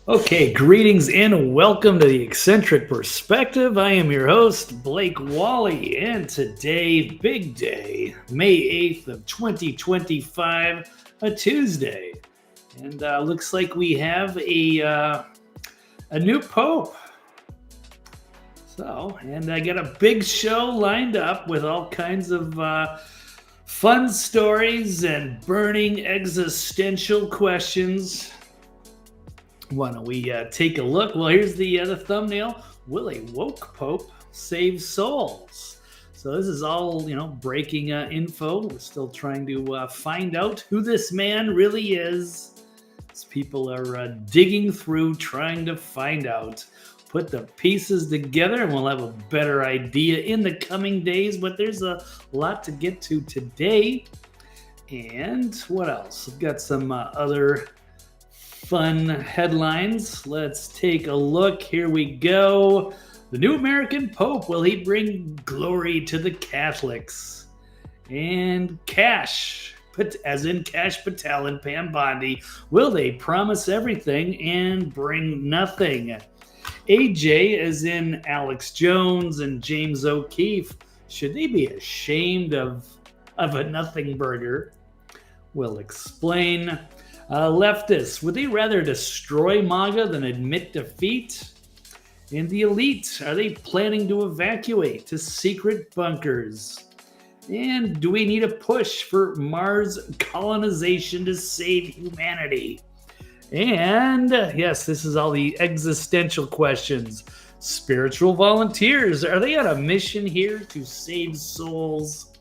Okay, greetings and welcome to the Eccentric Perspective. I am your host, Blake Wally, and today, big day, May 8th of 2025, a Tuesday. And looks like we have a new pope. And I got a big show lined up with all kinds of fun stories and burning existential questions. Why don't we take a look? Well, here's the thumbnail. Will a woke pope save souls? So this is all, breaking info. We're still trying to find out who this man really is. As people are digging through, trying to find out. Put the pieces together, and we'll have a better idea in the coming days. But there's a lot to get to today. And what else? We've got some other fun headlines. Let's take a look. Here we go. The new American Pope, will he bring glory to the Catholics? And Kash, as in Kash Patel and Pam Bondi, will they promise everything and bring nothing? AJ, as in Alex Jones and James O'Keefe, should they be ashamed of a nothing burger? We'll explain. Leftists, would they rather destroy MAGA than admit defeat? And the elite, are they planning to evacuate to secret bunkers? And do we need a push for Mars colonization to save humanity? And yes, this is all the existential questions. Spiritual volunteers, are they on a mission here to save souls?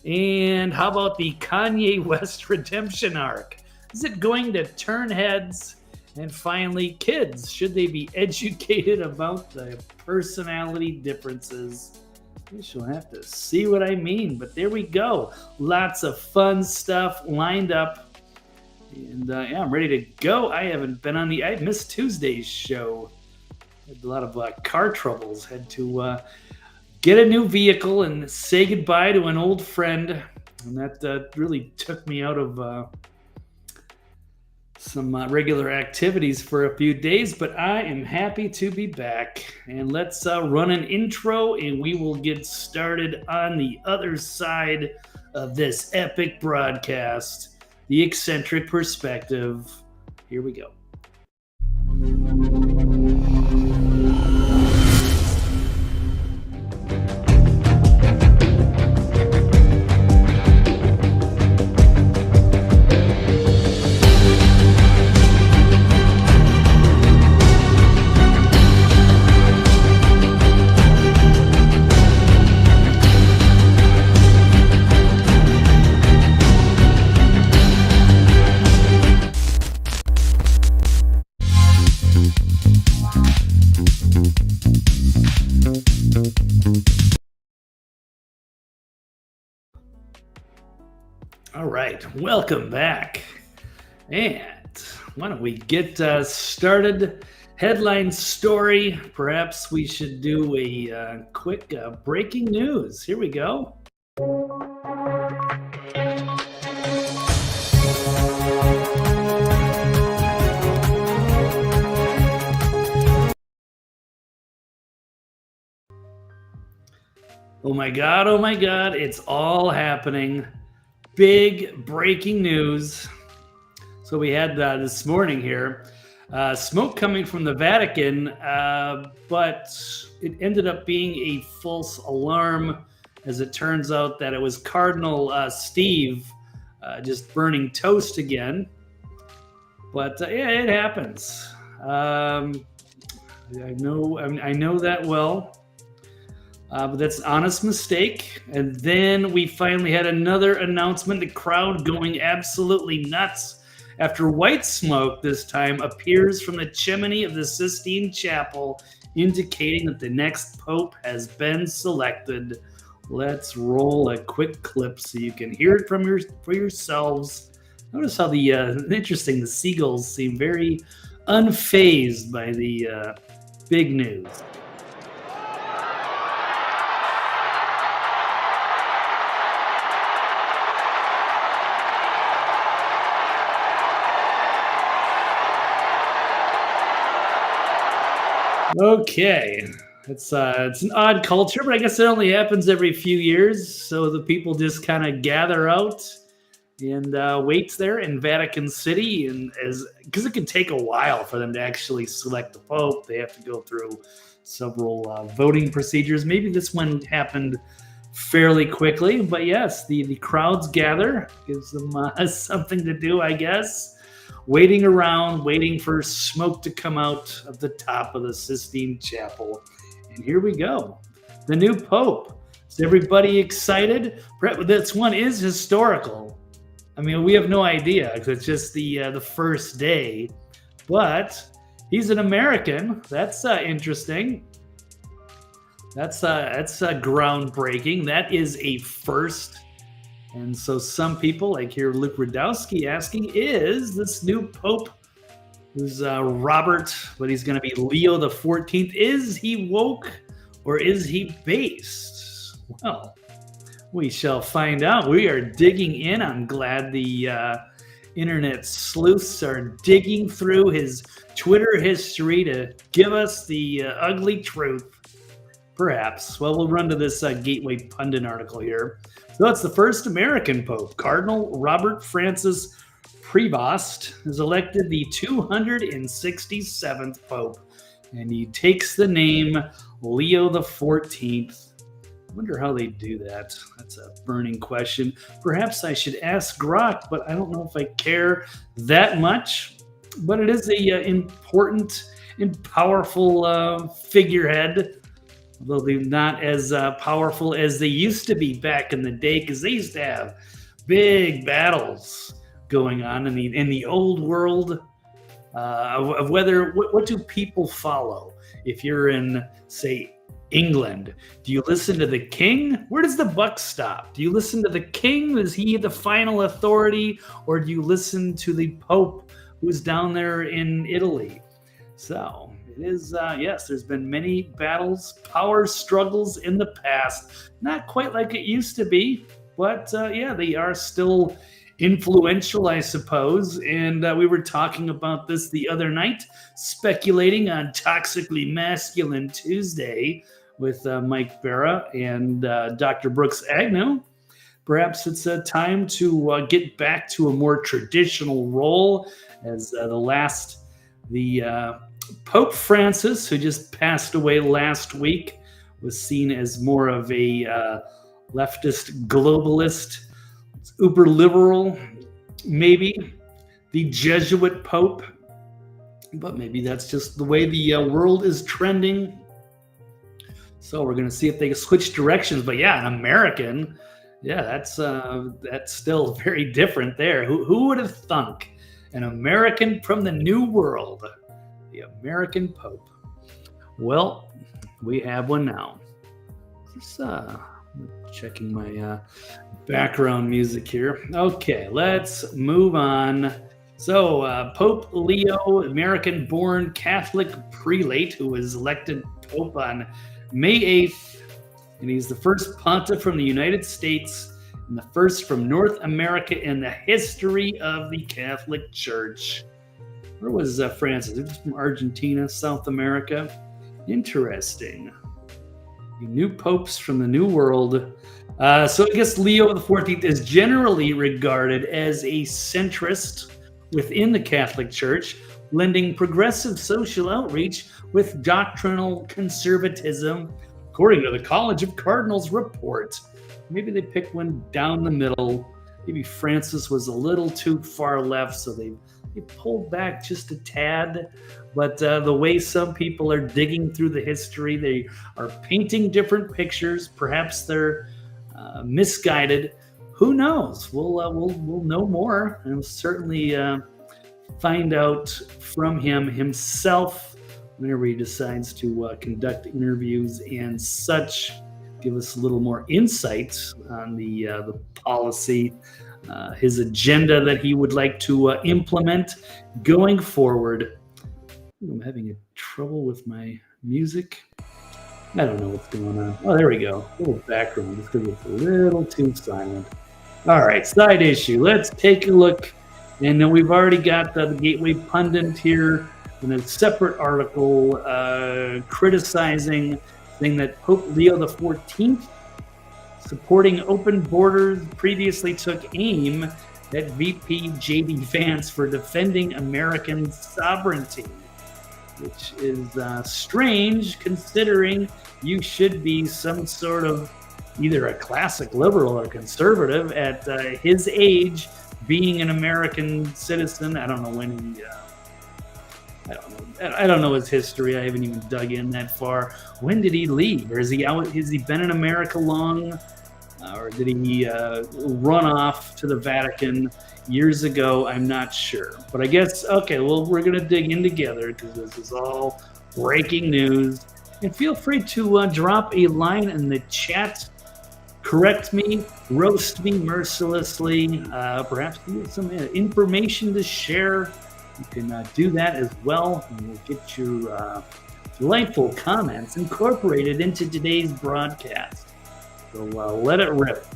And how about the Kanye West redemption arc? Is it going to turn heads? And finally, kids, should they be educated about the personality differences? You shall have to see what I mean, but there we go. Lots of fun stuff lined up. And I'm ready to go. I missed Tuesday's show. Had a lot of car troubles. Had to get a new vehicle and say goodbye to an old friend. And that really took me out of some regular activities for a few days, but I am happy to be back. And let's run an intro and we will get started on the other side of this epic broadcast, the Eccentric Perspective. Here we go. All right, welcome back. And why don't we get started? Headline story. Perhaps we should do a quick breaking news. Here we go. Oh my God, it's all happening. Big breaking news. So we had this morning here, smoke coming from the Vatican, but it ended up being a false alarm, as it turns out that it was Cardinal Steve just burning toast again. But yeah, it happens. I know that well. But that's an honest mistake. And then we finally had another announcement, the crowd going absolutely nuts after white smoke this time appears from the chimney of the Sistine Chapel, indicating that the next pope has been selected. Let's roll a quick clip so you can hear it for yourselves. Notice how the seagulls seem very unfazed by the big news. Okay. It's an odd culture, but I guess it only happens every few years. So the people just kind of gather out and wait there in Vatican City, and as because it can take a while for them to actually select the Pope, they have to go through several voting procedures. Maybe this one happened fairly quickly, but yes, the crowds gather, gives them something to do, I guess. Waiting around, waiting for smoke to come out of the top of the Sistine Chapel. And here we go. The new Pope. Is everybody excited? This one is historical. I mean, we have no idea because it's just the first day. But he's an American. That's interesting. That's groundbreaking. That is a first. And so some people, like here, Luke Radowski asking, is this new Pope, who's Robert, but he's going to be Leo the 14th, is he woke or is he based? Well, we shall find out. We are digging in. I'm glad the internet sleuths are digging through his Twitter history to give us the ugly truth. Perhaps. Well, we'll run to this Gateway Pundit article here. So that's the first American Pope. Cardinal Robert Francis Prevost is elected the 267th Pope, and he takes the name Leo the 14th. I wonder how they do that. That's a burning question. Perhaps I should ask Grok, but I don't know if I care that much. But it is a important and powerful figurehead, although they're not as powerful as they used to be back in the day, because they used to have big battles going on in the old world of whether what do people follow. If you're in, say, England, do you listen to the king? Where does the buck stop? Do you listen to the king? Is he the final authority, or do you listen to the Pope who's down there in Italy? So it is, yes, there's been many battles, power struggles in the past. Not quite like it used to be, but yeah, they are still influential, I suppose. And we were talking about this the other night, speculating on Toxically Masculine Tuesday with Mike Barra and Dr. Brooks Agnew. Perhaps it's a time to get back to a more traditional role as the Pope Francis, who just passed away last week, was seen as more of a leftist globalist, uber liberal, maybe the Jesuit Pope, but maybe that's just the way the world is trending. So we're going to see if they switch directions. But yeah, an American, yeah, that's still very different there. Who would have thunk an American from the New World? The American Pope. Well, we have one now. Just checking my background music here. Okay, let's move on. So, Pope Leo, American-born Catholic prelate who was elected Pope on May 8th, and he's the first pontiff from the United States and the first from North America in the history of the Catholic Church. Where was Francis? He was from Argentina, South America. Interesting. The new popes from the New World. So I guess Leo the 14th is generally regarded as a centrist within the Catholic Church, blending progressive social outreach with doctrinal conservatism, according to the College of Cardinals report. Maybe they picked one down the middle. Maybe Francis was a little too far left, so they pulled back just a tad. But the way some people are digging through the history, they are painting different pictures. Perhaps they're misguided. Who knows? We'll know more, and we'll certainly find out from him himself whenever he decides to conduct interviews and such. Give us a little more insight on the policy, his agenda that he would like to implement going forward. I'm having trouble with my music. I don't know what's going on. Oh, there we go. A little background just because it's a little too silent. All right, side issue. Let's take a look. And then we've already got the Gateway Pundit here in a separate article criticizing, saying that Pope Leo the 14th supporting open borders previously took aim at VP JD Vance for defending American sovereignty, which is strange considering you should be some sort of either a classic liberal or conservative at his age, being an American citizen. I don't know when he. I don't know his history. I haven't even dug in that far. When did he leave? Or is he out? Has he been in America long? Or did he run off to the Vatican years ago? I'm not sure. But I guess, okay, well, we're going to dig in together because this is all breaking news. And feel free to drop a line in the chat. Correct me, roast me mercilessly. Perhaps you have some information to share. You can do that as well. And we'll get your delightful comments incorporated into today's broadcast. So let it rip.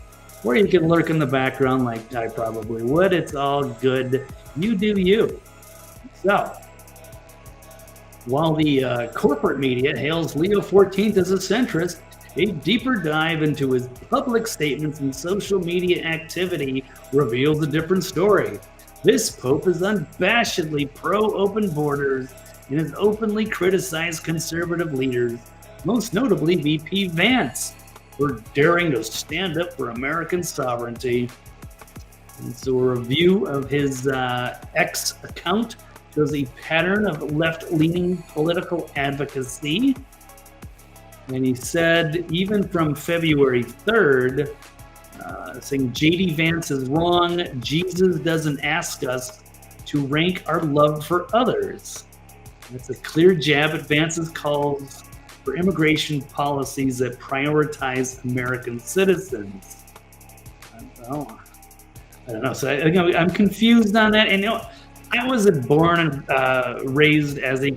Or you can lurk in the background like I probably would. It's all good. You do you. So, while the corporate media hails Leo XIV as a centrist, a deeper dive into his public statements and social media activity reveals a different story. This pope is unabashedly pro-open borders and has openly criticized conservative leaders, most notably VP Vance, for daring to stand up for American sovereignty. And so a review of his X account shows a pattern of left-leaning political advocacy. And he said, even from February 3rd, saying JD Vance is wrong. Jesus doesn't ask us to rank our love for others. That's a clear jab at Vance's calls for immigration policies that prioritize American citizens. I don't know. So I'm confused on that. And I wasn't born and raised as a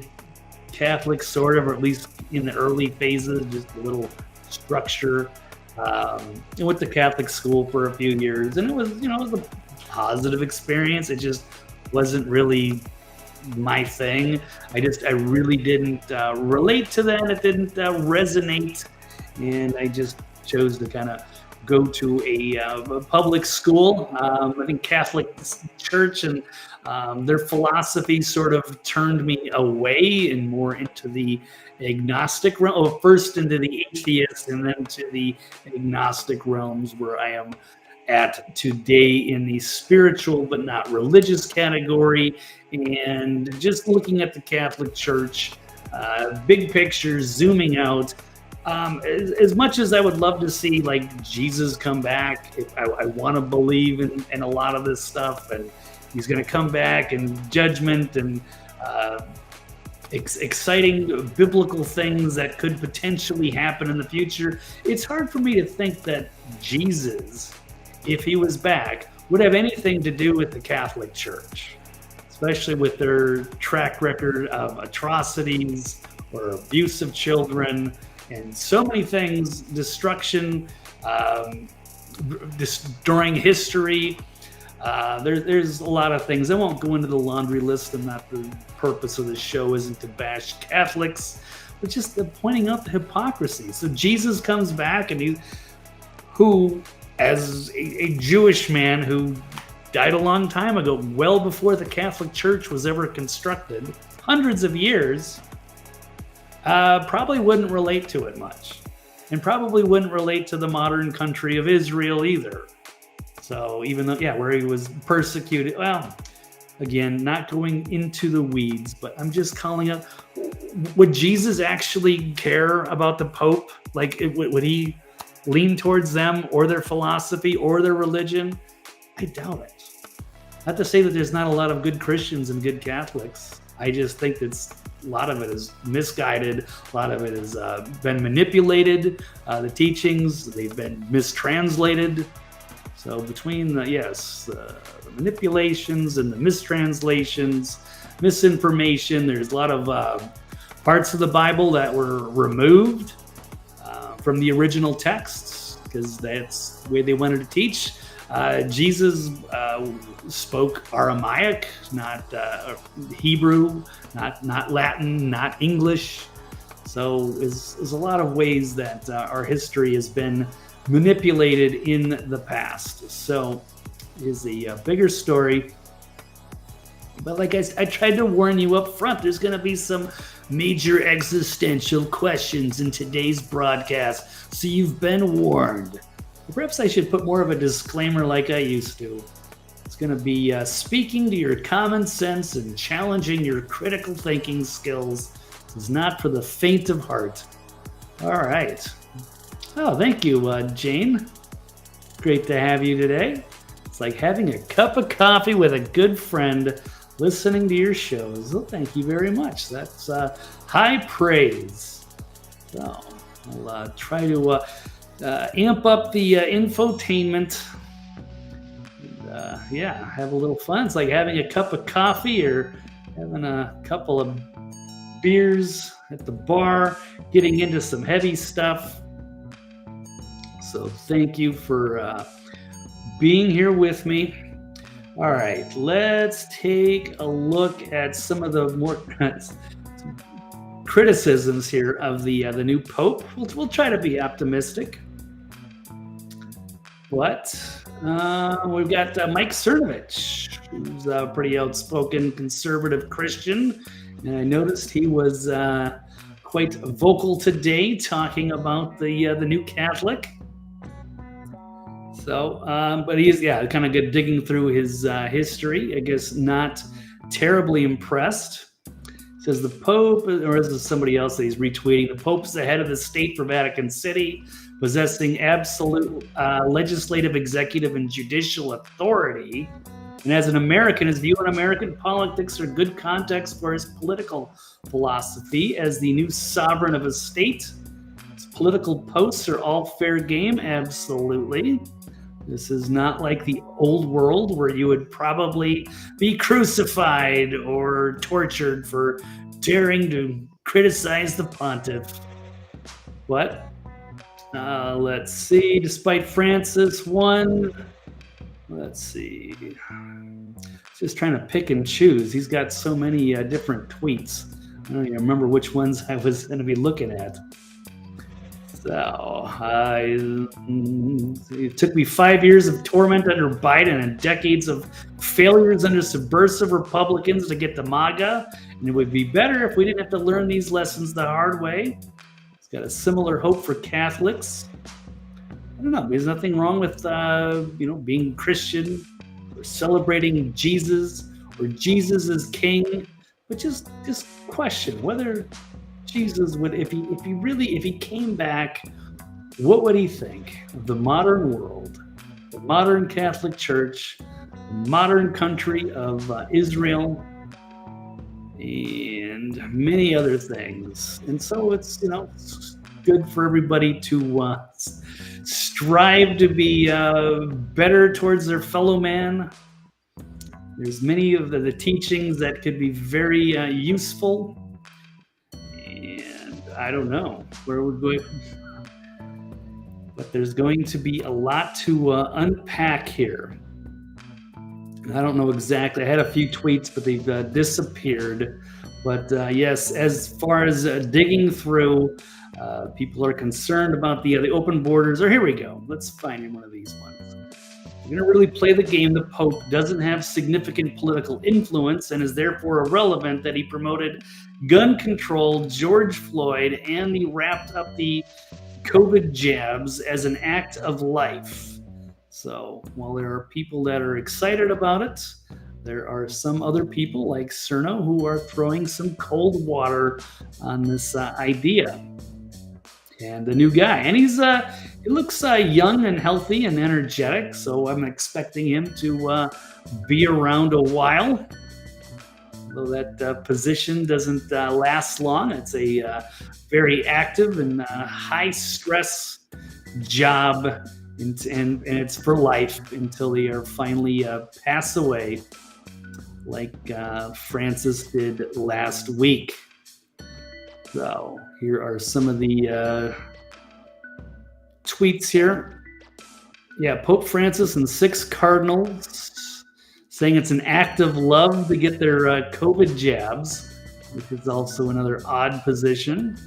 Catholic, sort of, or at least in the early phases, just a little structure. I went to Catholic school for a few years, and it was a positive experience. It just wasn't really my thing. I really didn't relate to that. It didn't resonate, and I just chose to kind of go to a public school. I think Catholic Church and their philosophy sort of turned me away and more into the agnostic realm, first into the atheist and then to the agnostic realms, where I am at today in the spiritual but not religious category. And just looking at the Catholic Church, big picture, zooming out, as much as I would love to see like Jesus come back, if I want to believe in a lot of this stuff, and he's going to come back and judgment and exciting biblical things that could potentially happen in the future. It's hard for me to think that Jesus, if he was back, would have anything to do with the Catholic Church, especially with their track record of atrocities or abuse of children and so many things, destruction, during history. There's a lot of things. I won't go into the laundry list, and not the purpose of the show isn't to bash Catholics, but just pointing out the hypocrisy. So Jesus comes back, and who, as a Jewish man who died a long time ago, well before the Catholic Church was ever constructed, hundreds of years, probably wouldn't relate to it much, and probably wouldn't relate to the modern country of Israel either. So even though, where he was persecuted, well, again, not going into the weeds, but I'm just calling out, would Jesus actually care about the Pope? Like, would he lean towards them or their philosophy or their religion? I doubt it. Not to say that there's not a lot of good Christians and good Catholics. I just think that a lot of it is misguided. A lot of it has been manipulated. The teachings, they've been mistranslated. So between the manipulations and the mistranslations, misinformation, there's a lot of parts of the Bible that were removed from the original texts because that's the way they wanted to teach. Jesus spoke Aramaic, not Hebrew, not Latin, not English. So there's a lot of ways that our history has been manipulated in the past. So is a bigger story. But like I tried to warn you up front, there's going to be some major existential questions in today's broadcast. So you've been warned. Perhaps I should put more of a disclaimer like I used to. It's going to be speaking to your common sense and challenging your critical thinking skills. This is not for the faint of heart. All right. Oh, thank you, Jane. Great to have you today. It's like having a cup of coffee with a good friend listening to your shows. Well, thank you very much. That's high praise. So I'll try to amp up the infotainment. And, yeah, have a little fun. It's like having a cup of coffee or having a couple of beers at the bar, getting into some heavy stuff. So thank you for being here with me. All right, let's take a look at some of the more criticisms here of the new Pope. We'll try to be optimistic. But we've got Mike Cernovich, who's a pretty outspoken conservative Christian. And I noticed he was quite vocal today talking about the new Catholic. So, but he's, kind of good digging through his history. I guess not terribly impressed. Says the Pope, or is this somebody else that he's retweeting? The Pope's the head of the state for Vatican City, possessing absolute legislative, executive, and judicial authority. And as an American, his view on American politics are good context for his political philosophy as the new sovereign of a state. His political posts are all fair game, absolutely. This is not like the old world where you would probably be crucified or tortured for daring to criticize the pontiff. What? Let's see. Despite Francis won. Let's see. Just trying to pick and choose. He's got so many different tweets. I don't even remember which ones I was going to be looking at. So, it took me 5 years of torment under Biden and decades of failures under subversive Republicans to get to MAGA. And it would be better if we didn't have to learn these lessons the hard way. It's got a similar hope for Catholics. I don't know. There's nothing wrong with, being Christian or celebrating Jesus or Jesus is king. But just question whether Jesus would, if he came back, what would he think of the modern world, the modern Catholic Church, the modern country of Israel, and many other things? And so it's good for everybody to strive to be better towards their fellow man. There's many of the teachings that could be very useful. I don't know where we're going, but there's going to be a lot to unpack here. I don't know exactly. I had a few tweets, but they've disappeared. But yes, as far as digging through, people are concerned about the open borders. Or here we go. Let's find one of these ones. We're going to really play the game. The Pope doesn't have significant political influence and is therefore irrelevant that he promoted gun control, George Floyd, and he wrapped up the COVID jabs as an act of life. So while there are people that are excited about it, there are some other people like Cerno who are throwing some cold water on this idea. And the new guy, and he looks young and healthy and energetic, so I'm expecting him to be around a while. Though that position doesn't last long. It's a very active and high stress job, and it's for life until they are finally pass away, like Francis did last week. So here are some of the tweets here. Yeah, Pope Francis and 6 cardinals saying it's an act of love to get their COVID jabs, which is also another odd position.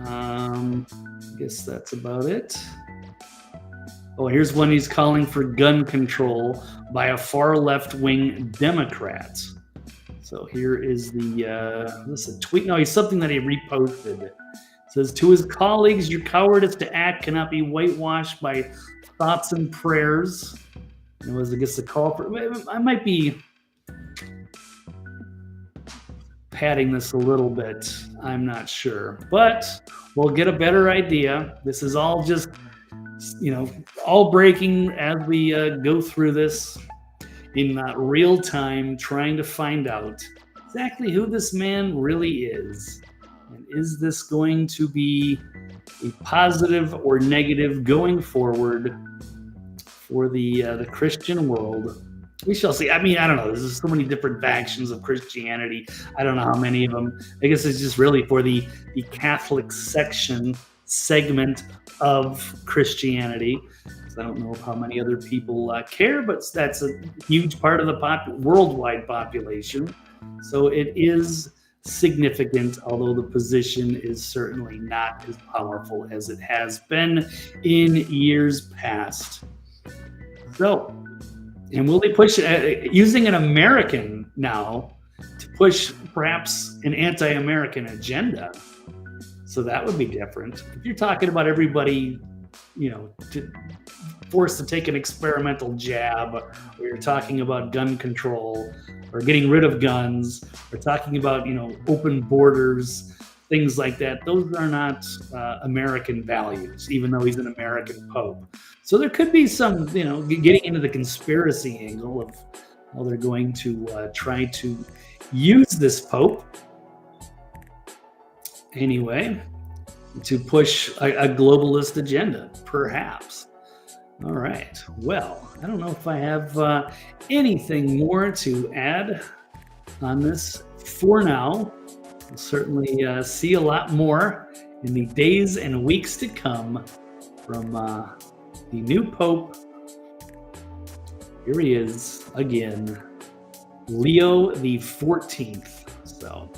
I guess that's about it. Oh, here's one he's calling for gun control by a far left-wing Democrat. So here is this is a tweet. No, he's something that he reposted. It says, to his colleagues, your cowardice to act cannot be whitewashed by thoughts and prayers. It was, I guess, a call for. I might be padding this a little bit. I'm not sure, but we'll get a better idea. This is all just, all breaking as we go through this in real time, trying to find out exactly who this man really is. And is this going to be a positive or negative going forward for the Christian world? We shall see. I mean, I don't know. There's so many different factions of Christianity. I don't know how many of them. I guess it's just really for the Catholic segment of Christianity. So I don't know how many other people care, but that's a huge part of the worldwide population. So it is significant, although the position is certainly not as powerful as it has been in years past. So, and will they push using an American now to push perhaps an anti-American agenda? So that would be different. If you're talking about everybody, forced to take an experimental jab, or you're talking about gun control or getting rid of guns, or talking about, open borders, things like that. Those are not American values, even though he's an American pope. So there could be some, getting into the conspiracy angle of how they're going to try to use this pope anyway to push a globalist agenda, perhaps. All right. Well, I don't know if I have anything more to add on this for now. We'll certainly see a lot more in the days and weeks to come from the new Pope. Here he is again, Leo the 14th. So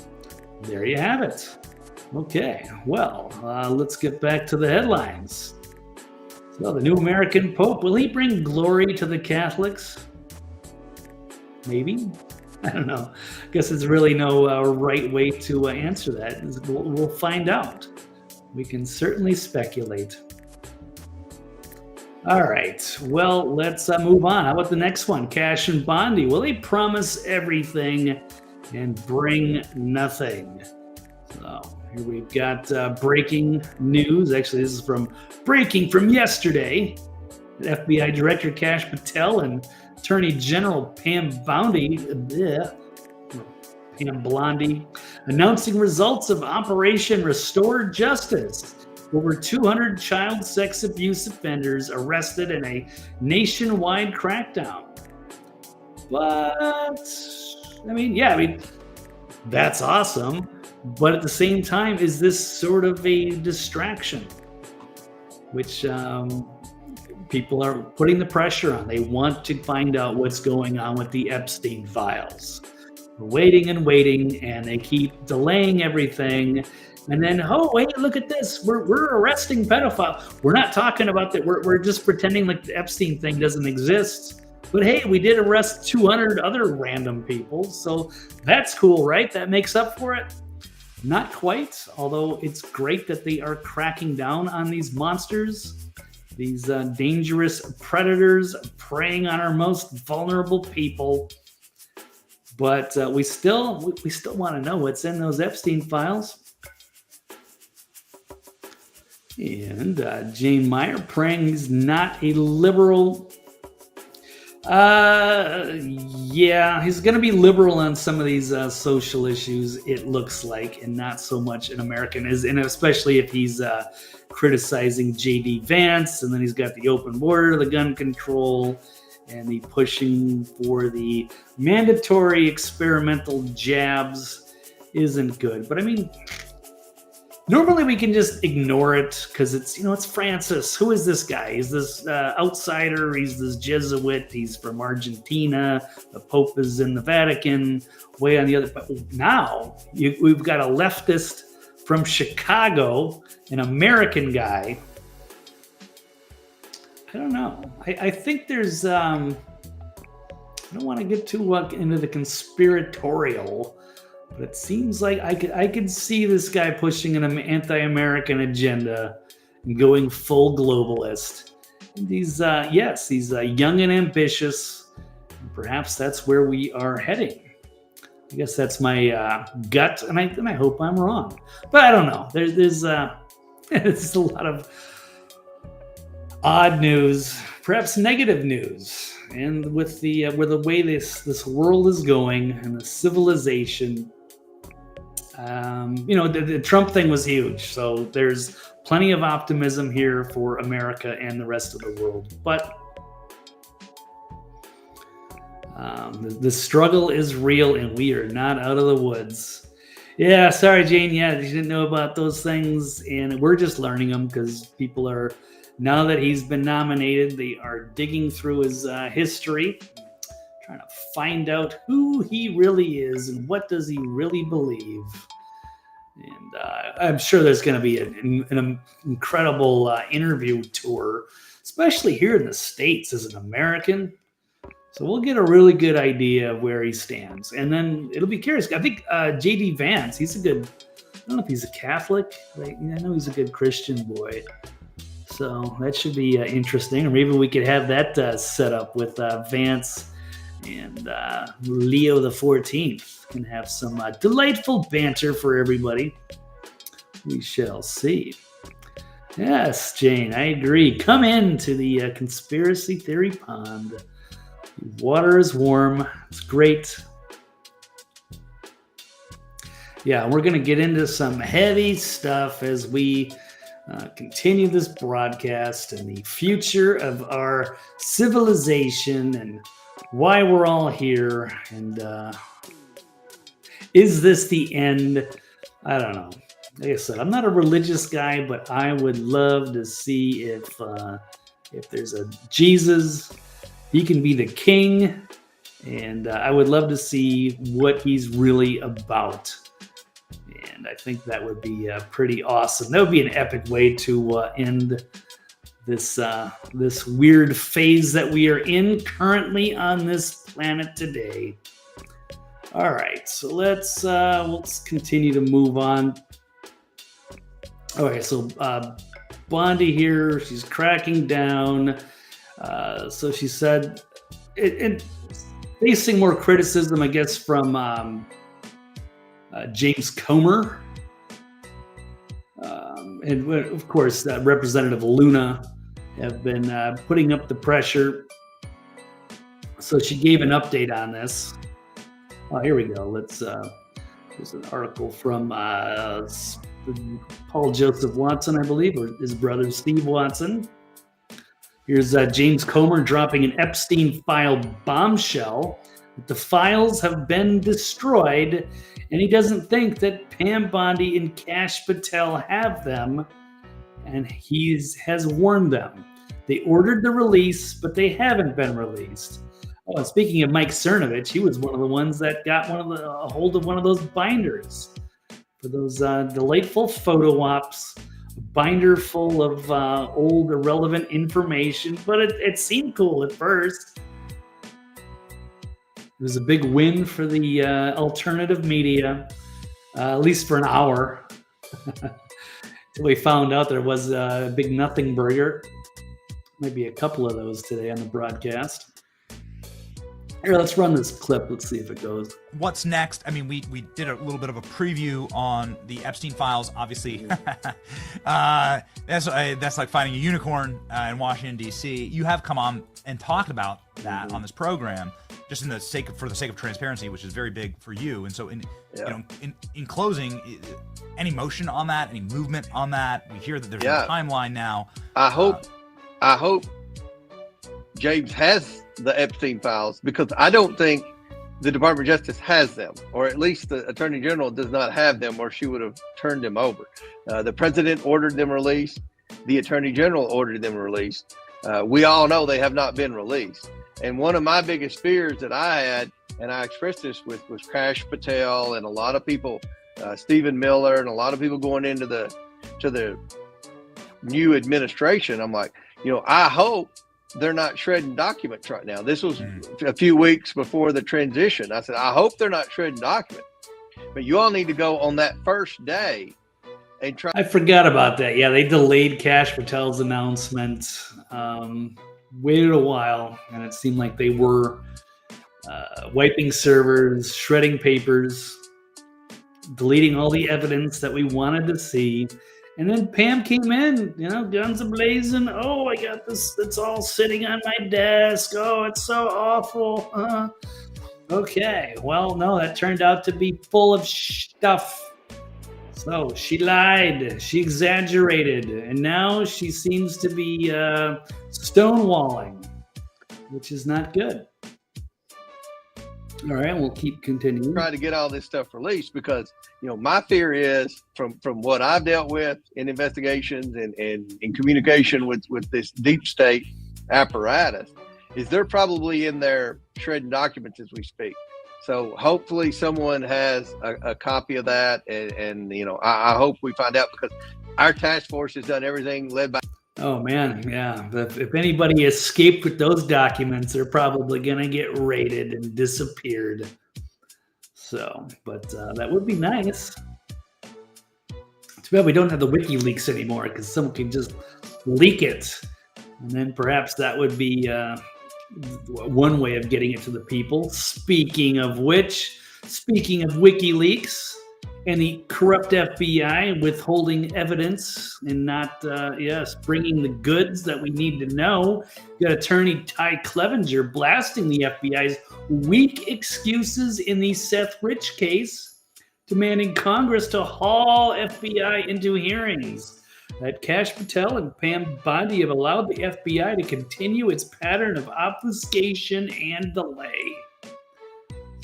there you have it. Okay, well, let's get back to the headlines. So the new American Pope, will he bring glory to the Catholics? Maybe. I don't know. I guess there's really no right way to answer that. We'll find out. We can certainly speculate. All right. Well, let's move on. How about the next one? Kash and Bondi. Will he promise everything and bring nothing? So here we've got breaking news. Actually, this is breaking from yesterday. FBI Director Kash Patel and Attorney General Pam Bondi announcing results of Operation Restore Justice. Over 200 child sex abuse offenders arrested in a nationwide crackdown. But, that's awesome. But at the same time, is this sort of a distraction? Which people are putting the pressure on. They want to find out what's going on with the Epstein files. We're waiting, and they keep delaying everything. And then, oh, wait, look at this. We're arresting pedophiles. We're not talking about that. We're just pretending like the Epstein thing doesn't exist. But hey, we did arrest 200 other random people. So that's cool, right? That makes up for it. Not quite, although it's great that they are cracking down on these monsters, these dangerous predators preying on our most vulnerable people. But we still want to know what's in those Epstein files. And Jane Meyer praying he's not a liberal. He's going to be liberal on some of these social issues, it looks like, and not so much an American, and especially if he's criticizing J.D. Vance, and then he's got the open border, the gun control, and the pushing for the mandatory experimental jabs isn't good. But Normally we can just ignore it because it's Francis. Who is this guy? He's this outsider. He's this Jesuit. He's from Argentina. The Pope is in the Vatican, way on the other. But now we've got a leftist from Chicago, an American guy. I don't know. I think there's. I don't want to get too into the conspiratorial. But it seems like I could see this guy pushing an anti-American agenda and going full globalist. And he's young and ambitious. And perhaps that's where we are heading. I guess that's my gut, and I hope I'm wrong. But I don't know. There's it's a lot of odd news, perhaps negative news, and with the way this world is going and the civilization. The Trump thing was huge, so there's plenty of optimism here for America and the rest of the world. But the struggle is real, and we are not out of the woods. Yeah, sorry, Jane. Yeah, you didn't know about those things, and we're just learning them because people are, now that he's been nominated, they are digging through his history, trying to find out who he really is and what does he really believe. And I'm sure there's going to be an incredible interview tour, especially here in the States as an American. So we'll get a really good idea of where he stands. And then it'll be curious. I think J.D. Vance, he's a good, I don't know if he's a Catholic. I know he's a good Christian boy. So that should be interesting. Or maybe we could have that set up with Vance and Leo the 14th and have some delightful banter for everybody. We shall see. Yes, Jane, I agree. Come into the conspiracy theory pond. The water is warm. It's great. Yeah, we're going to get into some heavy stuff as we continue this broadcast and the future of our civilization and why we're all here, and is this the end? I don't know. Like I said, I'm not a religious guy, but I would love to see if there's a Jesus, he can be the king, and I would love to see what he's really about. And I think that would be pretty awesome. That would be an epic way to end this weird phase that we are in currently on this planet today. All right, so let's continue to move on. Okay, so Bondi here, she's cracking down. So she said, it facing more criticism, I guess, from James Comer. And of course, Representative Luna have been putting up the pressure. So she gave an update on this. Oh, here we go. There's an article from Paul Joseph Watson, I believe, or his brother Steve Watson. Here's James Comer dropping an Epstein file bombshell. The files have been destroyed, and he doesn't think that Pam Bondi and Kash Patel have them, and he has warned them. They ordered the release, but they haven't been released. Oh, and speaking of Mike Cernovich, he was one of the ones that got a hold of one of those binders for those delightful photo ops. A binder full of old, irrelevant information, but it seemed cool at first. It was a big win for the alternative media, at least for an hour. Until we found out there was a big nothing burger. Maybe a couple of those today on the broadcast. Here, let's run this clip. Let's see if it goes. What's next? I mean, we did a little bit of a preview on the Epstein files. Obviously, that's like finding a unicorn in Washington, D.C. You have come on and talked about that on this program, just for the sake of transparency, which is very big for you. And so, in closing, any motion on that, any movement on that? We hear that there's a timeline now. I hope James has the Epstein files, because I don't think the Department of Justice has them, or at least the Attorney General does not have them, or she would have turned them over. The President ordered them released. The Attorney General ordered them released. We all know they have not been released. And one of my biggest fears that I had, and I expressed this with Kash Patel and a lot of people, Stephen Miller, and a lot of people going into the new administration. I'm like, I hope they're not shredding documents right now. This was a few weeks before the transition. I said, I hope they're not shredding documents, but you all need to go on that first day and try. I forgot about that. Yeah, they delayed Kash Patel's announcement, waited a while, and it seemed like they were wiping servers, shredding papers, deleting all the evidence that we wanted to see. And then Pam came in, guns a-blazing. Oh, I got this. It's all sitting on my desk. Oh, it's so awful. Okay. Well, no, that turned out to be full of stuff. So she lied. She exaggerated. And now she seems to be stonewalling, which is not good. All right, we'll keep continuing. Try to get all this stuff released because, my fear is from what I've dealt with in investigations and in communication with this deep state apparatus, is they're probably in there shredding documents as we speak. So hopefully someone has a copy of that. And I hope we find out, because our task force has done everything led by. Oh, man. Yeah. But if anybody escaped with those documents, they're probably going to get raided and disappeared. So, but that would be nice. Too bad we don't have the WikiLeaks anymore, because someone can just leak it. And then perhaps that would be one way of getting it to the people. Speaking of WikiLeaks, and the corrupt FBI withholding evidence and not, bringing the goods that we need to know. You got Attorney Ty Clevenger blasting the FBI's weak excuses in the Seth Rich case, demanding Congress to haul FBI into hearings. That Kash Patel and Pam Bondi have allowed the FBI to continue its pattern of obfuscation and delay.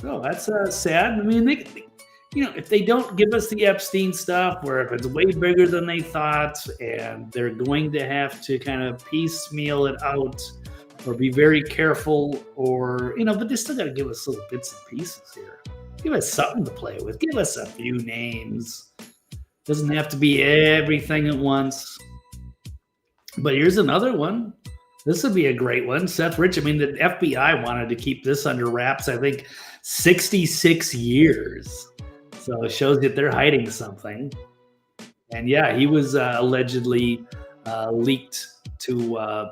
So that's sad. I mean, if they don't give us the Epstein stuff, or if it's way bigger than they thought, and they're going to have to kind of piecemeal it out or be very careful, or, but they still got to give us little bits and pieces here. Give us something to play with. Give us a few names. Doesn't have to be everything at once. But here's another one. This would be a great one. Seth Rich, the FBI wanted to keep this under wraps, I think, 66 years. So it shows that they're hiding something. And yeah, he was allegedly leaked to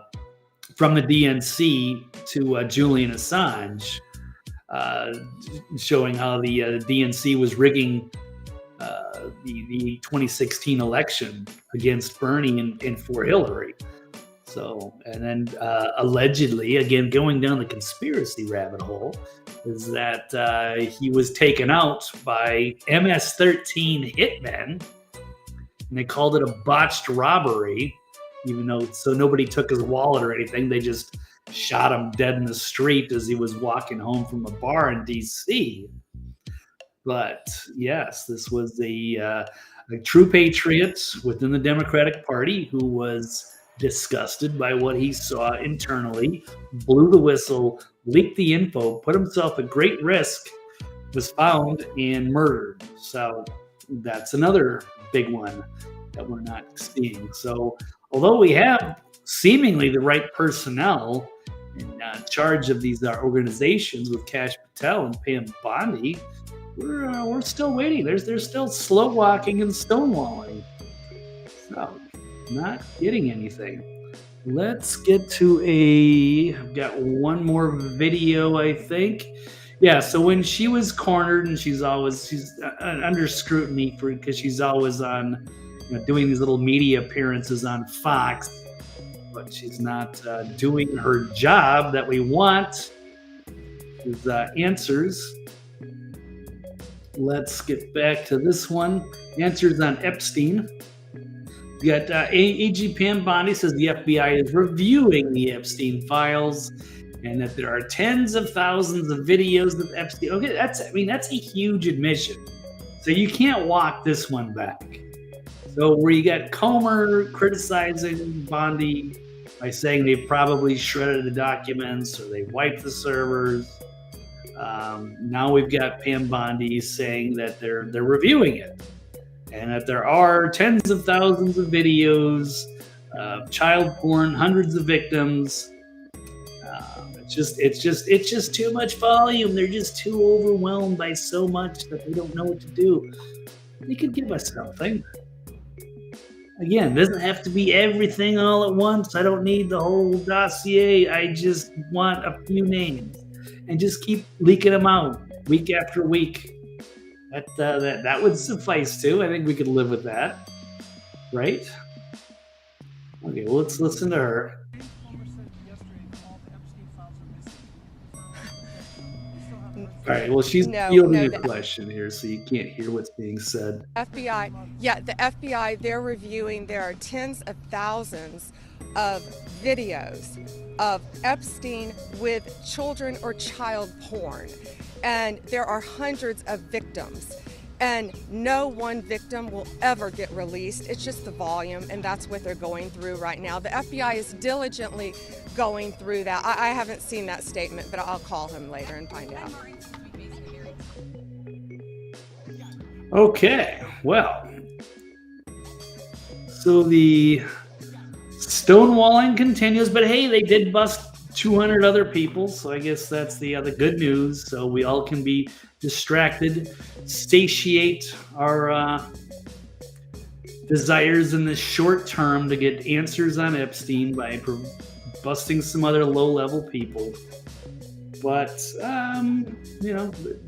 from the DNC to Julian Assange, showing how the DNC was rigging the 2016 election against Bernie and for Hillary. So, and then allegedly, again, going down the conspiracy rabbit hole, is that he was taken out by MS-13 hitmen, and they called it a botched robbery, even though nobody took his wallet or anything. They just shot him dead in the street as he was walking home from a bar in D.C. But yes, this was a true patriot within the Democratic Party who was disgusted by what he saw internally, blew the whistle, leaked the info, put himself at great risk, was found and murdered. So that's another big one that we're not seeing. So although we have seemingly the right personnel in charge of these organizations with Kash Patel and Pam Bondi, we're still waiting. They're still slow walking and stonewalling. So not getting anything. Let's get to I've got one more video, I think. Yeah, so when she was cornered, and she's under scrutiny because she's always on, doing these little media appearances on Fox, but she's not doing her job that we want. With answers. Let's get back to this one. Answers on Epstein. We got AG Pam Bondi says the FBI is reviewing the Epstein files and that there are tens of thousands of videos of Epstein. Okay, that's a huge admission. So you can't walk this one back. So where you got Comer criticizing Bondi by saying they probably shredded the documents or they wiped the servers. Now we've got Pam Bondi saying that they're reviewing it, and that there are tens of thousands of videos of child porn, hundreds of victims. It's just too much volume. They're just too overwhelmed by so much that they don't know what to do. They could give us something. Again, it doesn't have to be everything all at once. I don't need the whole dossier. I just want a few names, and just keep leaking them out week after week. That would suffice too. I think we could live with that, right? Okay, well, let's listen to her. All right, well, she's fielding a question here, so you can't hear what's being said. FBI, yeah, the FBI, they're reviewing, there are tens of thousands of videos of Epstein with children or child porn. And there are hundreds of victims. And no one victim will ever get released. It's just the volume, and that's what they're going through right now. The FBI is diligently going through that. I haven't seen that statement, but I'll call him later and find out. Okay, well, so the stonewalling continues, but hey, they did bust 200 other people, so I guess that's the good news. So we all can be distracted, satiate our desires in the short term to get answers on Epstein by busting some other low-level people. But,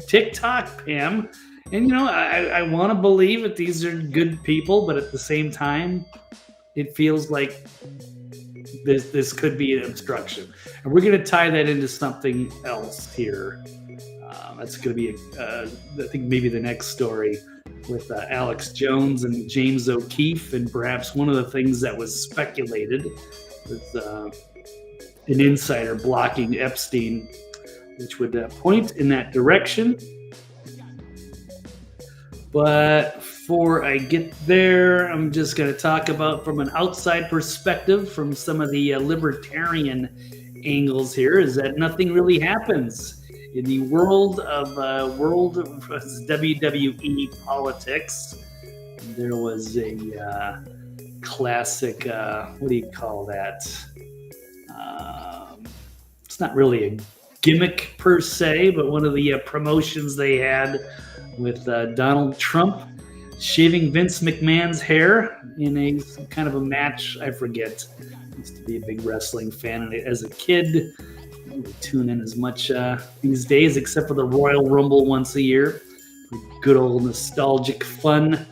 TikTok, Pam. And, I want to believe that these are good people, but at the same time, it feels like this could be an obstruction. And we're going to tie that into something else here. That's going to be, I think, maybe the next story with Alex Jones and James O'Keefe. And perhaps one of the things that was speculated was an insider blocking Epstein, which would point in that direction. But before I get there, I'm just going to talk about from an outside perspective, from some of the libertarian angles here, is that nothing really happens in the world of WWE politics. There was a classic, what do you call that? It's not really a gimmick per se, but one of the promotions they had with Donald Trump shaving Vince McMahon's hair in a kind of a match. I forget. I used to be a big wrestling fan, and as a kid, I don't really tune in as much these days, except for the Royal Rumble once a year. Good old nostalgic fun.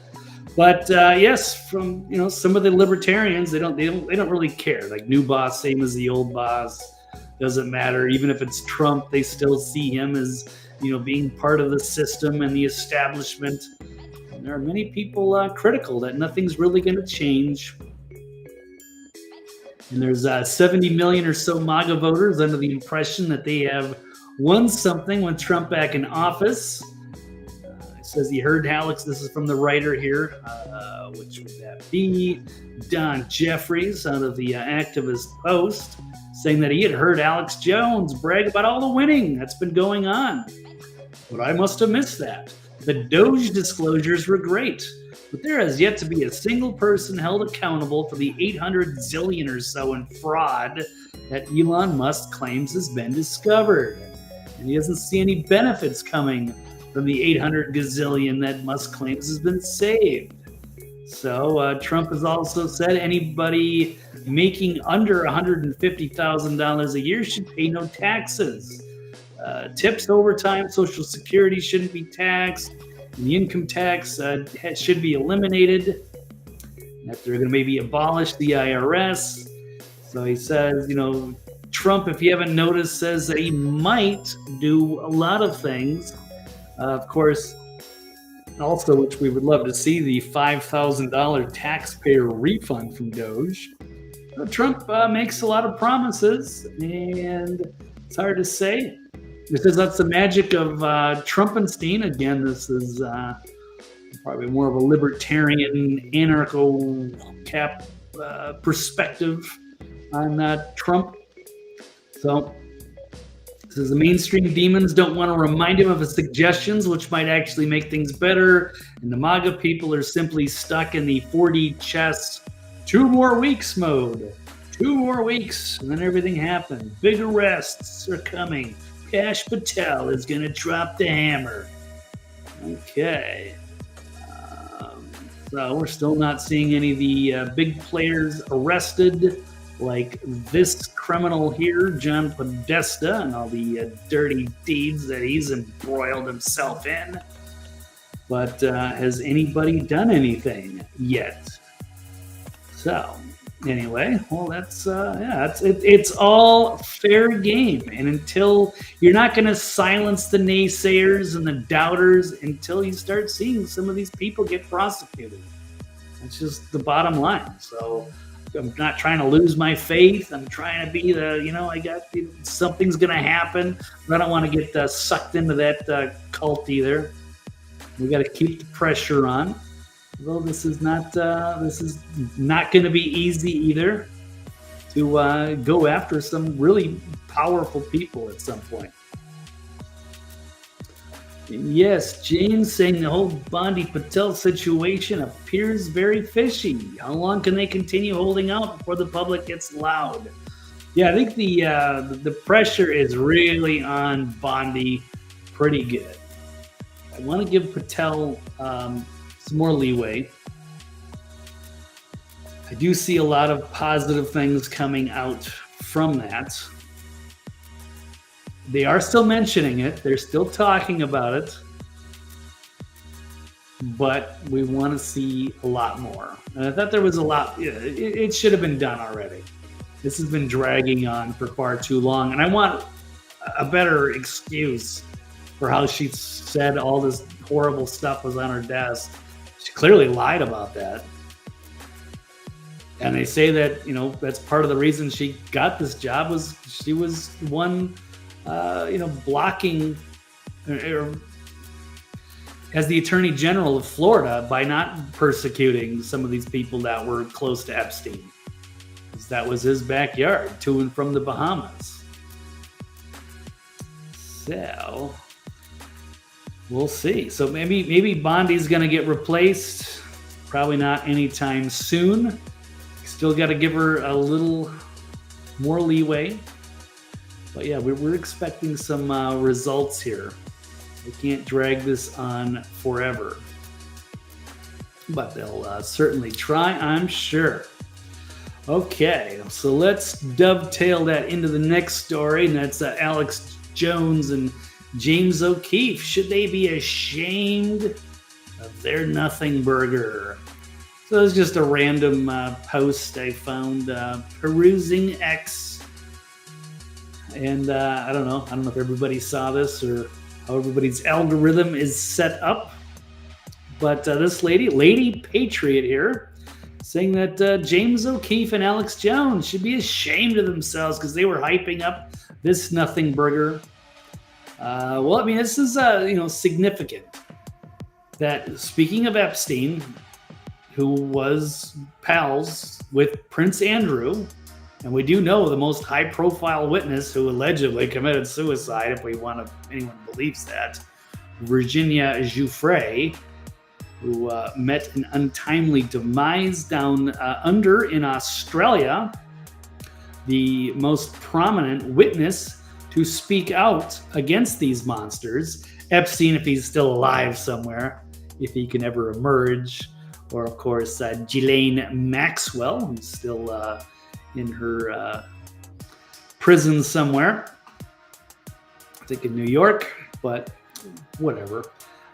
But yes, from some of the libertarians, they don't really care. Like, new boss, same as the old boss. Doesn't matter. Even if it's Trump, they still see him as being part of the system and the establishment. And there are many people critical that nothing's really going to change. And there's 70 million or so MAGA voters under the impression that they have won something with Trump back in office. It says he heard Alex. This is from the writer here. Which would that be? Don Jeffries out of the Activist Post, saying that he had heard Alex Jones brag about all the winning that's been going on. But I must have missed that. The Doge disclosures were great, but there has yet to be a single person held accountable for the 800 zillion or so in fraud that Elon Musk claims has been discovered. And he doesn't see any benefits coming from the 800 gazillion that Musk claims has been saved. So Trump has also said anybody making under $150,000 a year should pay no taxes. Tips, overtime, Social Security shouldn't be taxed. And the income tax should be eliminated. That they're going to maybe abolish the IRS. So he says, Trump, if you haven't noticed, says that he might do a lot of things. Of course, also, which we would love to see, the $5,000 taxpayer refund from Doge. Trump makes a lot of promises, and It's hard to say. This is that's the magic of Trumpenstein. Again, this is probably more of a libertarian, anarcho-cap perspective on Trump. So, says the mainstream demons don't want to remind him of his suggestions, which might actually make things better. And the MAGA people are simply stuck in the 4D chess 2 more weeks mode. 2 more weeks, and then everything happened. Big arrests are coming. Kash Patel is going to drop the hammer. Okay. So we're still not seeing any of the big players arrested, like this criminal here, John Podesta, and all the dirty deeds that he's embroiled himself in. But has anybody done anything yet? So anyway, well, that's it's all fair game, and until you're not going to silence the naysayers and the doubters until you start seeing some of these people get prosecuted. That's just the bottom line. So I'm not trying to lose my faith. I'm trying to be something's going to happen, but I don't want to get sucked into that cult either. We got to keep the pressure on. Although this is not going to be easy either to go after some really powerful people at some point. Yes, James saying the whole Bondi Patel situation appears very fishy. How long can they continue holding out before the public gets loud? Yeah, I think the pressure is really on Bondi pretty good. I want to give Patel some more leeway. I do see a lot of positive things coming out from that. They are still mentioning it. They're still talking about it. But we want to see a lot more. And I thought there was a lot. It should have been done already. This has been dragging on for far too long. And I want a better excuse for how she said all this horrible stuff was on her desk. She clearly lied about that. And they say that, that's part of the reason she got this job was she was one blocking or as the Attorney General of Florida by not persecuting some of these people that were close to Epstein. Because that was his backyard, to and from the Bahamas. So, we'll see. So maybe Bondi's going to get replaced. Probably not anytime soon. Still got to give her a little more leeway. But yeah, we're expecting some results here. We can't drag this on forever. But they'll certainly try, I'm sure. Okay, so let's dovetail that into the next story, and that's Alex Jones and James O'Keefe. Should they be ashamed of their Nothing Burger? So it's just a random post I found perusing X. And I don't know if everybody saw this or how everybody's algorithm is set up. But this Lady Patriot here, saying that James O'Keefe and Alex Jones should be ashamed of themselves because they were hyping up this Nothing Burger. This is significant. That speaking of Epstein, who was pals with Prince Andrew. And we do know the most high-profile witness who allegedly committed suicide, if anyone believes that, Virginia Giuffre, who met an untimely demise down under in Australia. The most prominent witness to speak out against these monsters. Epstein, if he's still alive somewhere, if he can ever emerge. Or, of course, Ghislaine Maxwell, who's still in her prison somewhere. I think in New York, but whatever.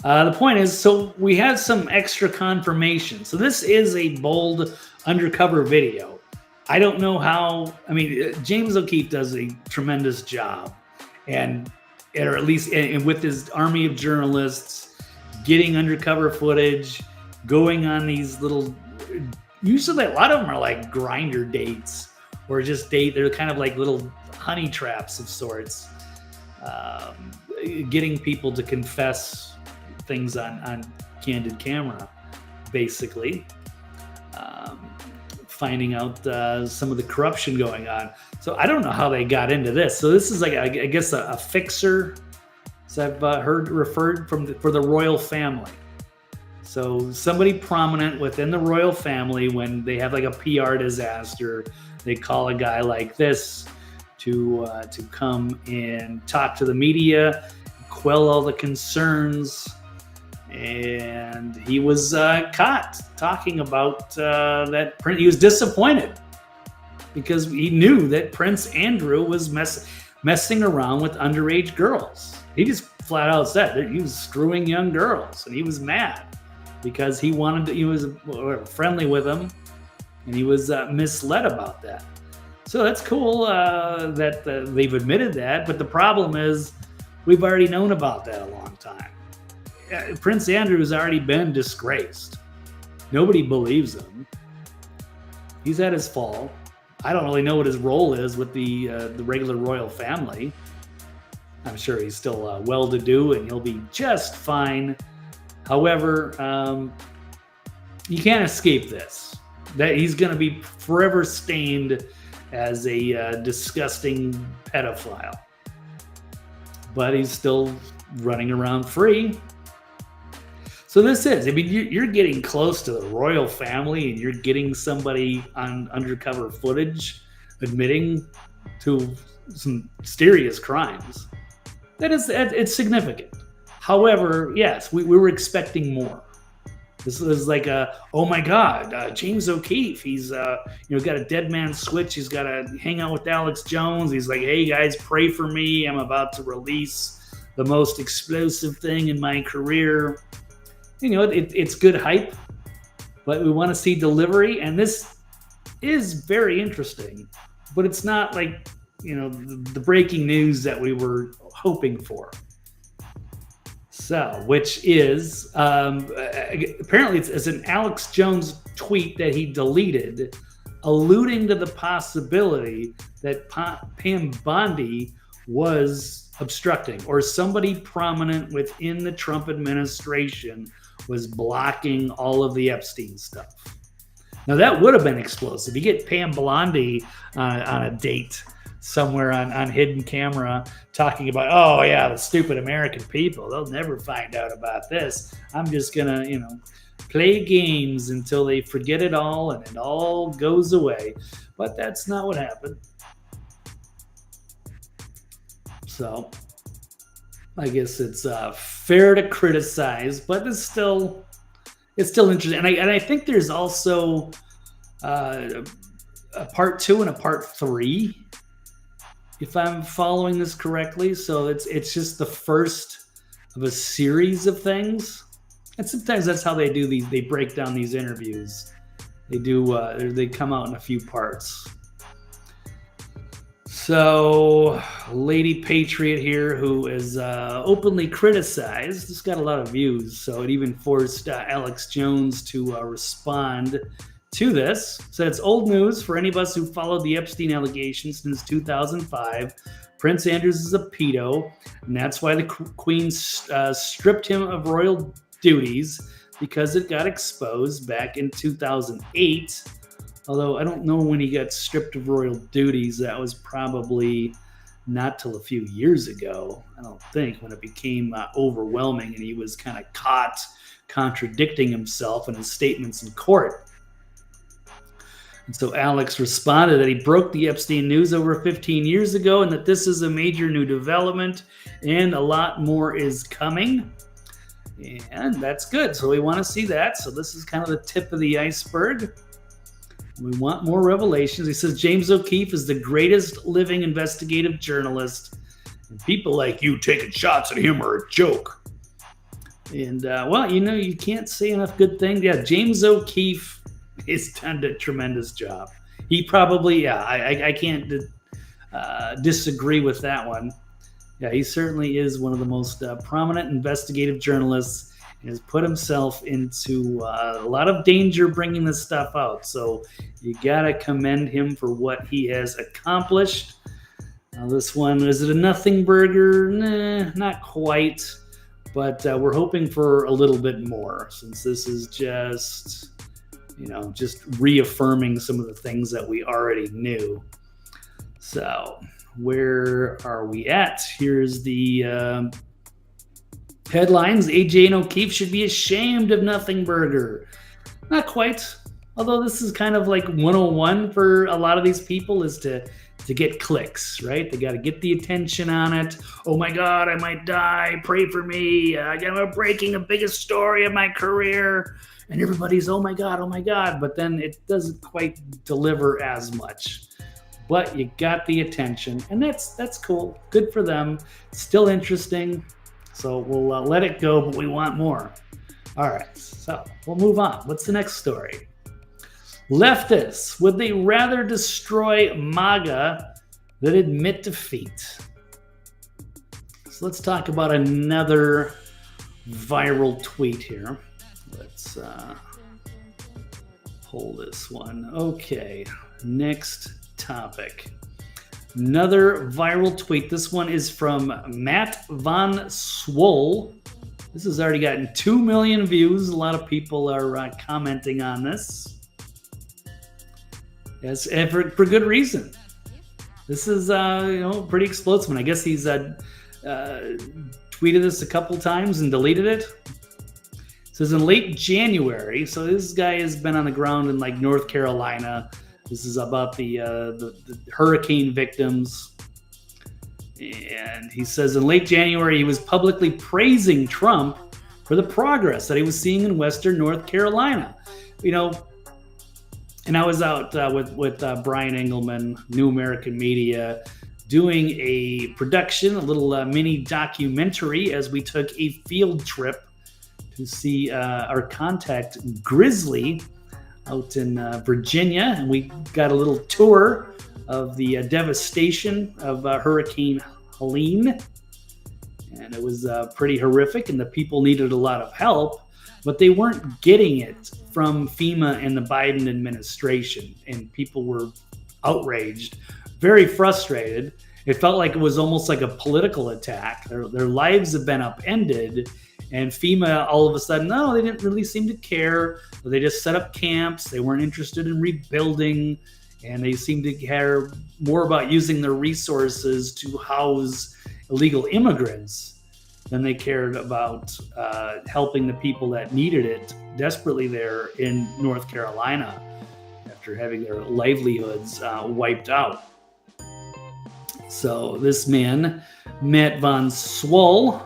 The point is, so we have some extra confirmation. So this is a bold undercover video. I don't know how, James O'Keefe does a tremendous job. Or at least with his army of journalists, getting undercover footage, going on these little, usually a lot of them are like grinder dates or just they're kind of like little honey traps of sorts, getting people to confess things on candid camera, basically. Finding out some of the corruption going on. So I don't know how they got into this. So this is like, I guess, a fixer, as I've heard referred for the royal family. So somebody prominent within the royal family, when they have like a PR disaster, they call a guy like this to come and talk to the media, quell all the concerns. And he was caught talking about that Prince. He was disappointed because he knew that Prince Andrew was messing around with underage girls. He just flat out said that he was screwing young girls, and he was mad because he was friendly with them, and he was misled about that. So that's cool that they've admitted that, but the problem is we've already known about that a long time. Prince Andrew has already been disgraced. Nobody believes him. He's had his fall. I don't really know what his role is with the regular royal family. I'm sure he's still well-to-do and he'll be just fine. However, you can't escape this. That he's going to be forever stained as a disgusting pedophile. But he's still running around free. So this is, I mean, you're getting close to the royal family, and you're getting somebody on undercover footage admitting to some serious crimes. It's significant. However, yes, we were expecting more. This is like oh my God, James O'Keefe. He's got a dead man switch. He's got to hang out with Alex Jones. He's like, hey guys, pray for me. I'm about to release the most explosive thing in my career. It's good hype, but we want to see delivery, and this is very interesting, but it's not like, the breaking news that we were hoping for. So, which is, apparently it's an Alex Jones tweet that he deleted, alluding to the possibility that Pam Bondi was obstructing, or somebody prominent within the Trump administration was blocking all of the Epstein stuff. Now that would have been explosive. You get Pam Bondi on a date somewhere on hidden camera talking about, oh yeah, the stupid American people, they'll never find out about this. I'm just gonna, play games until they forget it all and it all goes away. But that's not what happened. So I guess it's fair to criticize, but it's still interesting. And I think there's also a part 2 and a part 3, if I'm following this correctly. So it's just the first of a series of things. And sometimes that's how they do these. They break down these interviews. They come out in a few parts. So, Lady Patriot here, who is openly criticized, this got a lot of views, so it even forced Alex Jones to respond to this. So it's old news for any of us who followed the Epstein allegations since 2005. Prince Andrew is a pedo, and that's why the Queen stripped him of royal duties, because it got exposed back in 2008. Although I don't know when he got stripped of royal duties. That was probably not till a few years ago, I don't think, when it became overwhelming and he was kind of caught contradicting himself in his statements in court. And so Alex responded that he broke the Epstein news over 15 years ago and that this is a major new development and a lot more is coming. And that's good. So we want to see that. So this is kind of the tip of the iceberg. We want more revelations. He says James O'Keefe is the greatest living investigative journalist, and people like you taking shots at him are a joke. And you can't say enough good things. Yeah, James O'Keefe has done a tremendous job. He probably, I can't disagree with that one. Yeah, he certainly is one of the most prominent investigative journalists He has put himself into a lot of danger bringing this stuff out. So you got to commend him for what he has accomplished. Now this one, is it a nothing burger? Nah, not quite. But we're hoping for a little bit more, since this is just, just reaffirming some of the things that we already knew. So where are we at? Here's the headlines. AJ and O'Keefe should be ashamed of Nothing Burger. Not quite. Although this is kind of like 101 for a lot of these people, is to get clicks, right? They got to get the attention on it. Oh my God, I might die. Pray for me. I'm breaking the biggest story of my career. And everybody's, oh my God, oh my God. But then it doesn't quite deliver as much. But you got the attention, and that's cool. Good for them. Still interesting. So we'll let it go, but we want more. All right, so we'll move on. What's the next story? Leftists, would they rather destroy MAGA than admit defeat? So let's talk about another viral tweet here. Let's pull this one. Okay, next topic. Another viral tweet. This one is from Matt Von Swole. This has already gotten 2 million views. A lot of people are commenting on this. Yes, and for good reason. This is pretty explosive. And I guess he's tweeted this a couple times and deleted it. It says in late January. So this guy has been on the ground in like North Carolina. This is about the hurricane victims. And he says in late January, he was publicly praising Trump for the progress that he was seeing in Western North Carolina. And I was out with Brian Engelman, New American Media, doing a production, a little mini documentary as we took a field trip to see our contact Grizzly out in Virginia. And we got a little tour of the devastation of Hurricane Helene. And it was pretty horrific, and the people needed a lot of help, but they weren't getting it from FEMA and the Biden administration. And people were outraged, very frustrated. It felt like it was almost like a political attack. Their lives have been upended. And FEMA, all of a sudden, no, they didn't really seem to care. They just set up camps. They weren't interested in rebuilding. And they seemed to care more about using their resources to house illegal immigrants than they cared about helping the people that needed it desperately there in North Carolina after having their livelihoods wiped out. So this man, Matt Von Swole,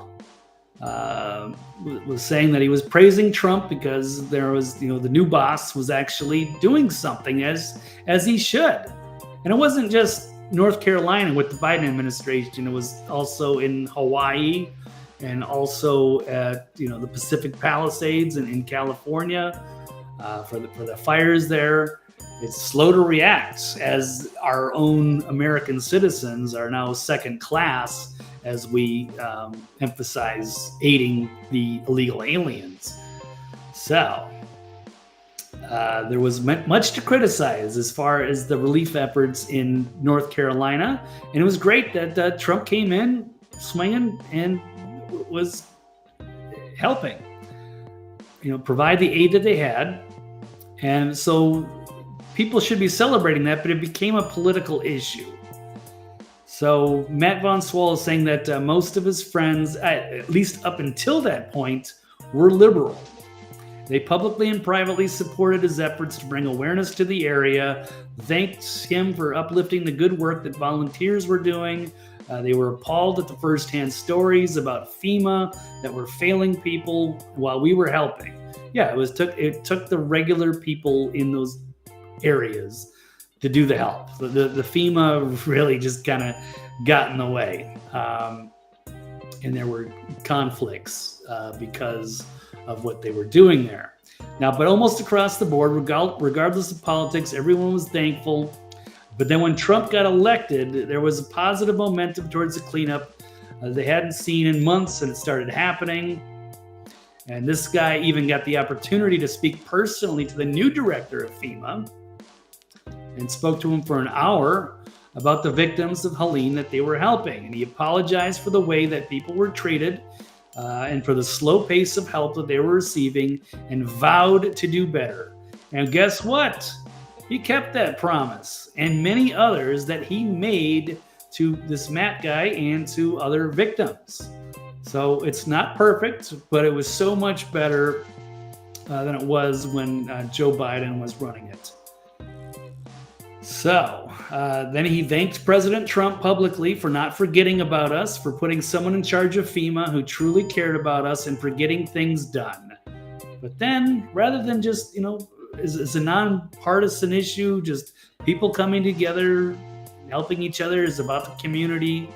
was saying that he was praising Trump because there was, the new boss was actually doing something as he should. And it wasn't just North Carolina with the Biden administration. It was also in Hawaii and also at, the Pacific Palisades in California for the fires there. It's slow to react, as our own American citizens are now second class as we emphasize aiding the illegal aliens. So there was much to criticize as far as the relief efforts in North Carolina. And it was great that Trump came in swinging and was helping, provide the aid that they had. And so people should be celebrating that, but it became a political issue. So Matt Von Swole is saying that most of his friends, at least up until that point, were liberal. They publicly and privately supported his efforts to bring awareness to the area, thanked him for uplifting the good work that volunteers were doing. They were appalled at the firsthand stories about FEMA that were failing people while we were helping. Yeah, it took the regular people in those areas to do the help. The FEMA really just kind of got in the way. And there were conflicts because of what they were doing there. Now, but almost across the board, regardless of politics, everyone was thankful. But then when Trump got elected, there was a positive momentum towards the cleanup they hadn't seen in months, and it started happening. And this guy even got the opportunity to speak personally to the new director of FEMA and spoke to him for an hour about the victims of Helene that they were helping. And he apologized for the way that people were treated and for the slow pace of help that they were receiving, and vowed to do better. And guess what? He kept that promise and many others that he made to this Matt guy and to other victims. So it's not perfect, but it was so much better than it was when Joe Biden was running it. So then he thanked President Trump publicly for not forgetting about us, for putting someone in charge of FEMA who truly cared about us, and for getting things done. But then, rather than just, it's a nonpartisan issue, just people coming together, helping each other, is about the community.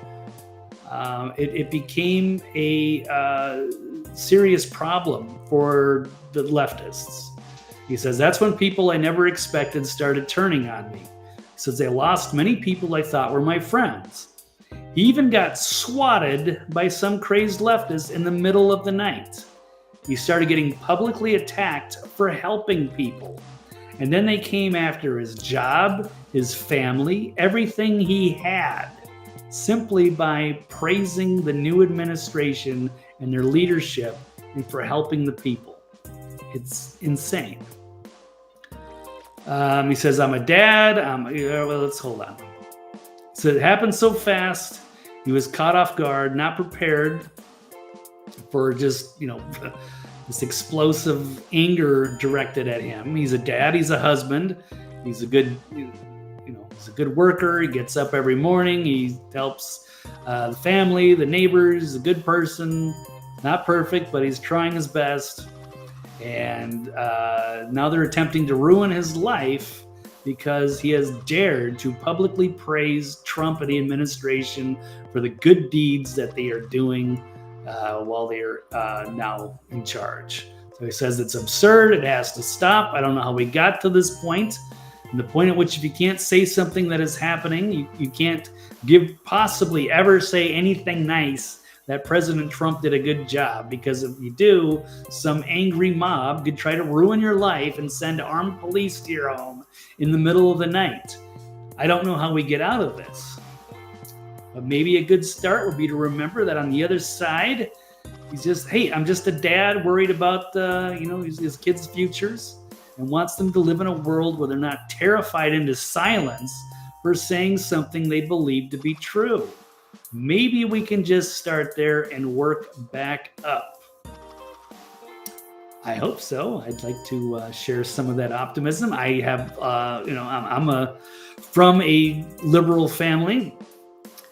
It became a serious problem for the leftists. He says, that's when people I never expected started turning on me. He says, they lost many people I thought were my friends. He even got swatted by some crazed leftists in the middle of the night. He started getting publicly attacked for helping people. And then they came after his job, his family, everything he had, simply by praising the new administration and their leadership and for helping the people. It's insane. He says, I'm a dad. Well, let's hold on. So it happened so fast. He was caught off guard, not prepared for just, this explosive anger directed at him. He's a dad. He's a husband. He's a good, he's a good worker. He gets up every morning. He helps the family, the neighbors. He's a good person. Not perfect, but he's trying his best. And now they're attempting to ruin his life because he has dared to publicly praise Trump and the administration for the good deeds that they are doing while they're now in charge. So he says it's absurd. It has to stop. I don't know how we got to this point. And the point at which if you can't say something that is happening, you can't possibly ever say anything nice that President Trump did a good job, because if you do, some angry mob could try to ruin your life and send armed police to your home in the middle of the night. I don't know how we get out of this. But maybe a good start would be to remember that on the other side, he's just, hey, I'm just a dad worried about his kids' futures and wants them to live in a world where they're not terrified into silence for saying something they believe to be true. Maybe we can just start there and work back up. I hope so. I'd like to share some of that optimism. I have, I'm from a liberal family,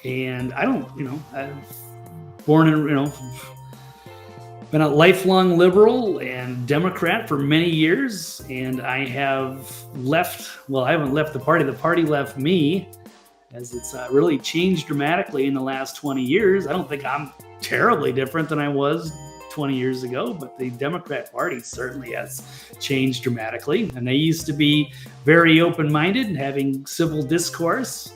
and I don't, I'm born in, been a lifelong liberal and Democrat for many years, and I have I haven't left the party. The party left me, as it's really changed dramatically in the last 20 years. I don't think I'm terribly different than I was 20 years ago, but the Democrat Party certainly has changed dramatically. And they used to be very open-minded and having civil discourse.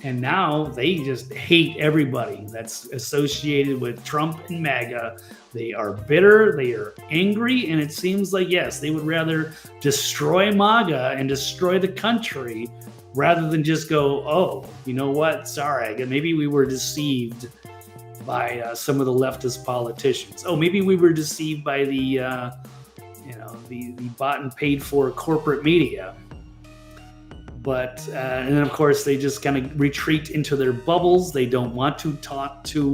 And now they just hate everybody that's associated with Trump and MAGA. They are bitter, they are angry, and it seems like, yes, they would rather destroy MAGA and destroy the country rather than just go, oh, you know what? Sorry, maybe we were deceived by some of the leftist politicians. Oh, maybe we were deceived by the bought and paid for corporate media. But and then of course they just kind of retreat into their bubbles. They don't want to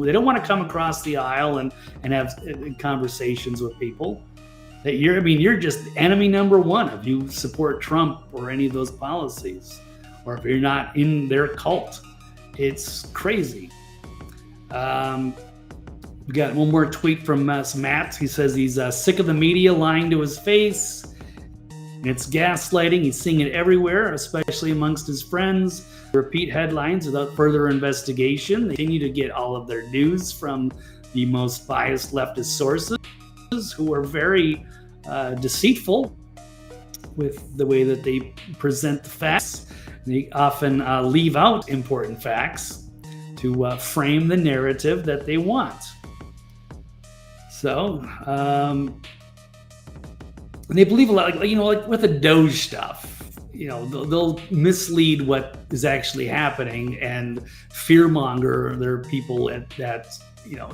they don't want to come across the aisle and have conversations with people. That you're just enemy number one if you support Trump or any of those policies, or if you're not in their cult. It's crazy. We got one more tweet from Matt. He says he's sick of the media lying to his face. It's gaslighting. He's seeing it everywhere, especially amongst his friends. Repeat headlines without further investigation. They continue to get all of their news from the most biased leftist sources, who are very deceitful with the way that they present the facts. They often leave out important facts to frame the narrative that they want. So, they believe a lot, like with the Doge stuff. They'll mislead what is actually happening and fearmonger their people that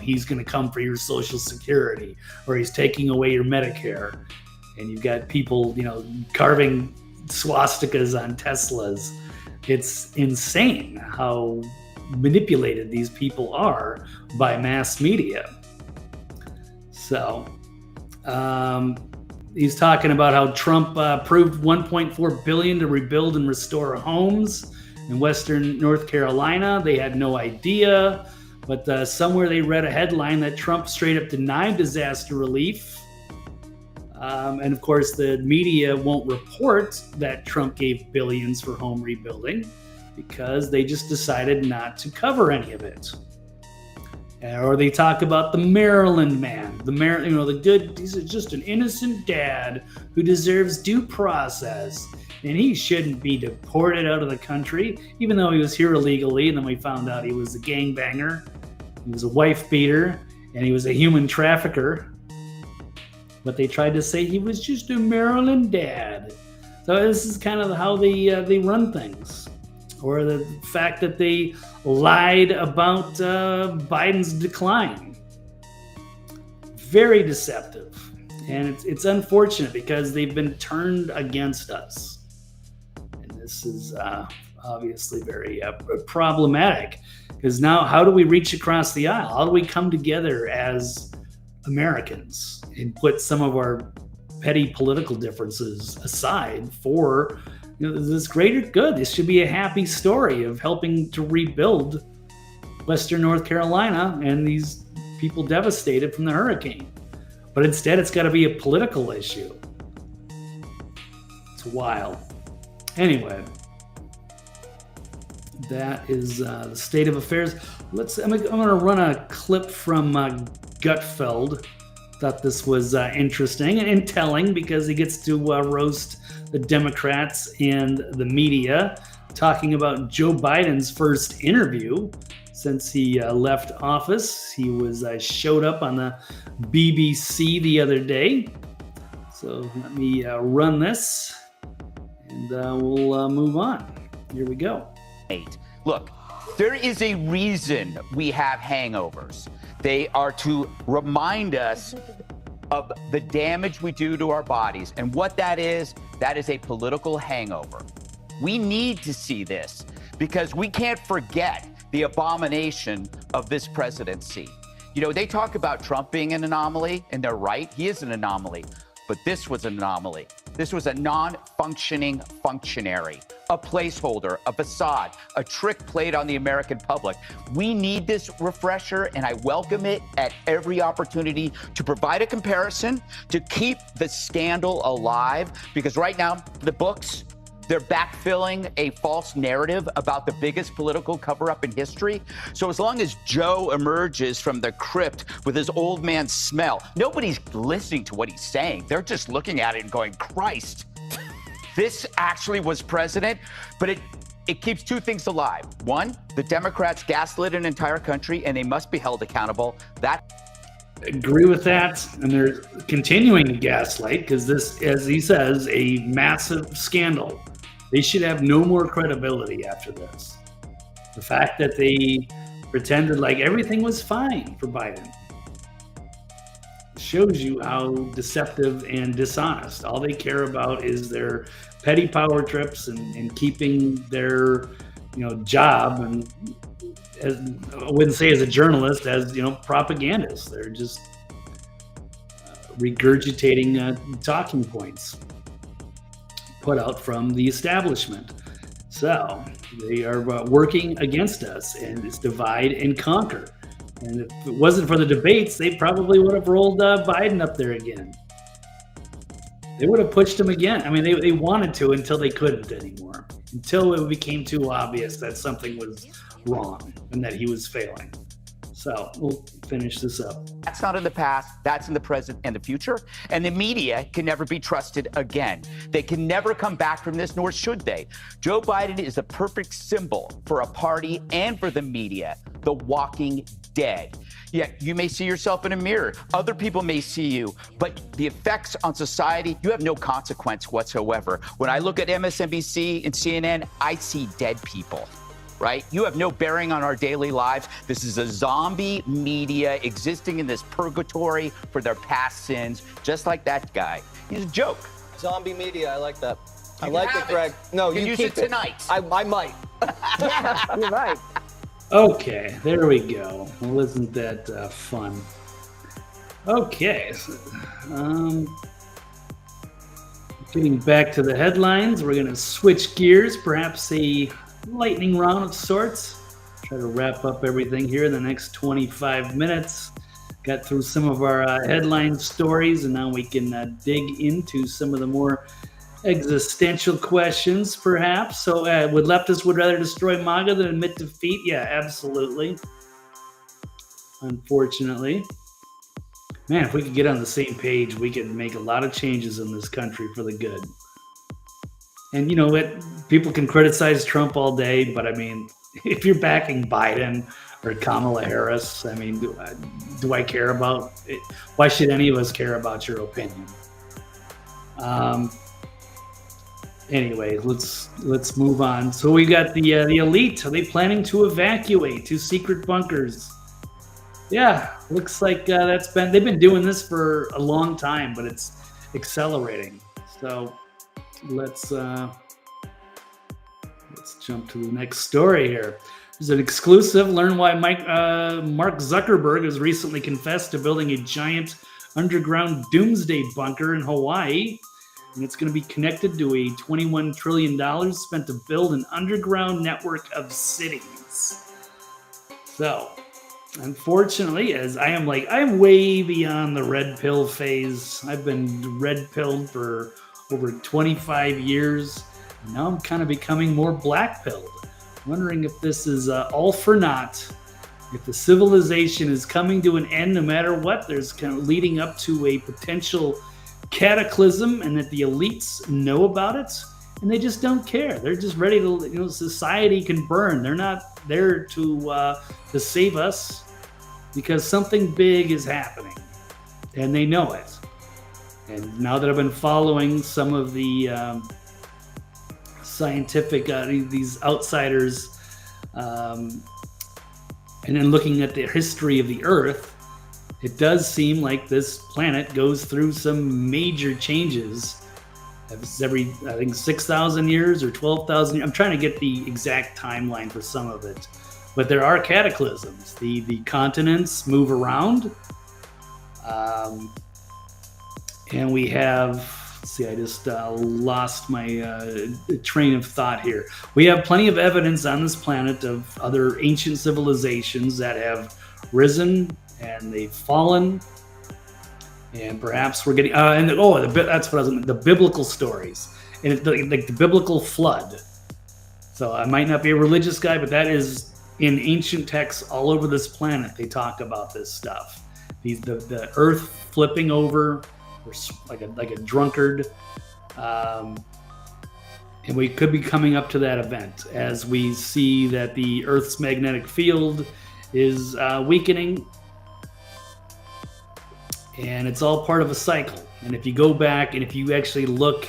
he's going to come for your Social Security, or he's taking away your Medicare. And you've got people, carving swastikas on Teslas. It's insane how manipulated these people are by mass media. So, he's talking about how Trump approved $1.4 billion to rebuild and restore homes in Western North Carolina. They had no idea, but somewhere they read a headline that Trump straight up denied disaster relief. And of course, the media won't report that Trump gave billions for home rebuilding because they just decided not to cover any of it. Or they talk about the Maryland man, he's just an innocent dad who deserves due process, and he shouldn't be deported out of the country, even though he was here illegally. And then we found out he was a gangbanger, he was a wife beater, and he was a human trafficker. But they tried to say he was just a Maryland dad. So this is kind of how they run things. Or the fact that they lied about Biden's decline. Very deceptive. And it's unfortunate because they've been turned against us. And this is obviously very problematic. Because now, how do we reach across the aisle? How do we come together as Americans and put some of our petty political differences aside for this greater good? This should be a happy story of helping to rebuild Western North Carolina and these people devastated from the hurricane. But instead, it's got to be a political issue. It's wild. Anyway, that is the state of affairs. I'm going to run a clip from Gutfeld. Thought this was interesting and telling because he gets to roast the Democrats and the media, talking about Joe Biden's first interview since he left office. He was showed up on the BBC the other day. So let me run this and we'll move on. Here we go. Look, there is a reason we have hangovers. They are to remind us of the damage we do to our bodies. And what that is a political hangover. We need to see this because we can't forget the abomination of this presidency. They talk about Trump being an anomaly, and they're right. He is an anomaly. But this was an anomaly. This was a non-functioning functionary, a placeholder, a facade, a trick played on the American public. We need this refresher, and I welcome it at every opportunity to provide a comparison, to keep the scandal alive, because right now, the books, they're backfilling a false narrative about the biggest political cover-up in history. So as long as Joe emerges from the crypt with his old man smell, nobody's listening to what he's saying. They're just looking at it and going, Christ, this actually was president. But it keeps two things alive. One, the Democrats gaslit an entire country, and they must be held accountable. Agree with that, and they're continuing to gaslight because this, as he says, a massive scandal. They should have no more credibility after this. The fact that they pretended like everything was fine for Biden shows you how deceptive and dishonest. All they care about is their petty power trips and keeping their job, and I wouldn't say as a journalist, as propagandists. They're just regurgitating talking points put out from the establishment. So they are working against us, and it's divide and conquer. And if it wasn't for the debates, they probably would have rolled Biden up there again. They would have pushed him again. I mean, they wanted to until they couldn't anymore, until it became too obvious that something was wrong and that he was failing. So we'll finish this up. That's not in the past. That's in the present and the future. And the media can never be trusted again. They can never come back from this, nor should they. Joe Biden is a perfect symbol for a party and for the media, the walking dead. Yeah, you may see yourself in a mirror. Other people may see you, but the effects on society, you have no consequence whatsoever. When I look at MSNBC and CNN, I see dead people, right? You have no bearing on our daily lives. This is a zombie media existing in this purgatory for their past sins, just like that guy. He's a joke. Zombie media, I like that. I You like can it, have Greg. No, You can use keep it tonight. I might. Yeah, you're right. Okay, there we go. Well, isn't that fun? Okay, so, getting back to the headlines, we're going to switch gears, perhaps a lightning round of sorts. Try to wrap up everything here in the next 25 minutes. Got through some of our headline stories, and now we can dig into some of the more existential questions, perhaps. So, would leftists would rather destroy MAGA than admit defeat? Yeah, absolutely. Unfortunately, man, if we could get on the same page, we could make a lot of changes in this country for the good. And you know what? People can criticize Trump all day, but I mean, if you're backing Biden or Kamala Harris, I mean, do I care about it? Why should any of us care about your opinion? Anyway, let's move on. So we got the elite. Are they planning to evacuate to secret bunkers? Yeah, looks like they've been doing this for a long time, but it's accelerating. So let's jump to the next story here. There's an exclusive. Learn why Mark Zuckerberg has recently confessed to building a giant underground doomsday bunker in Hawaii. And it's going to be connected to a $21 trillion spent to build an underground network of cities. So, unfortunately, as I'm way beyond the red pill phase. I've been red pilled for over 25 years. Now I'm kind of becoming more black pilled. Wondering if this is all for naught. If the civilization is coming to an end no matter what, there's kind of leading up to a potential cataclysm, and that the elites know about it and they just don't care. They're just ready to, society can burn. They're not there to save us because something big is happening and they know it. And now that I've been following some of the scientific, these outsiders, and then looking at the history of the Earth, it does seem like this planet goes through some major changes every, I think, 6,000 years or 12,000 years. I'm trying to get the exact timeline for some of it. But there are cataclysms. The continents move around. And we have, let's see, I just lost my train of thought here. We have plenty of evidence on this planet of other ancient civilizations that have risen and they've fallen, and perhaps we're getting that's what I was the biblical stories, and like the biblical flood. So I might not be a religious guy, but that is in ancient texts all over this planet. They talk about this stuff. The earth flipping over, like a drunkard, and we could be coming up to that event as we see that the Earth's magnetic field is weakening. And it's all part of a cycle. And if you go back and if you actually look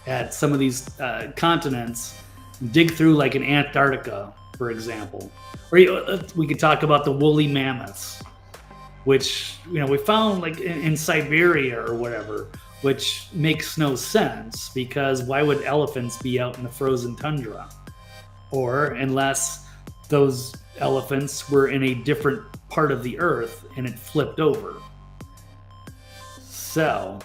at some of these continents, dig through like in Antarctica, for example, or we could talk about the woolly mammoths, which we found like in Siberia or whatever, which makes no sense because why would elephants be out in the frozen tundra? Or unless those elephants were in a different part of the earth and it flipped over. So,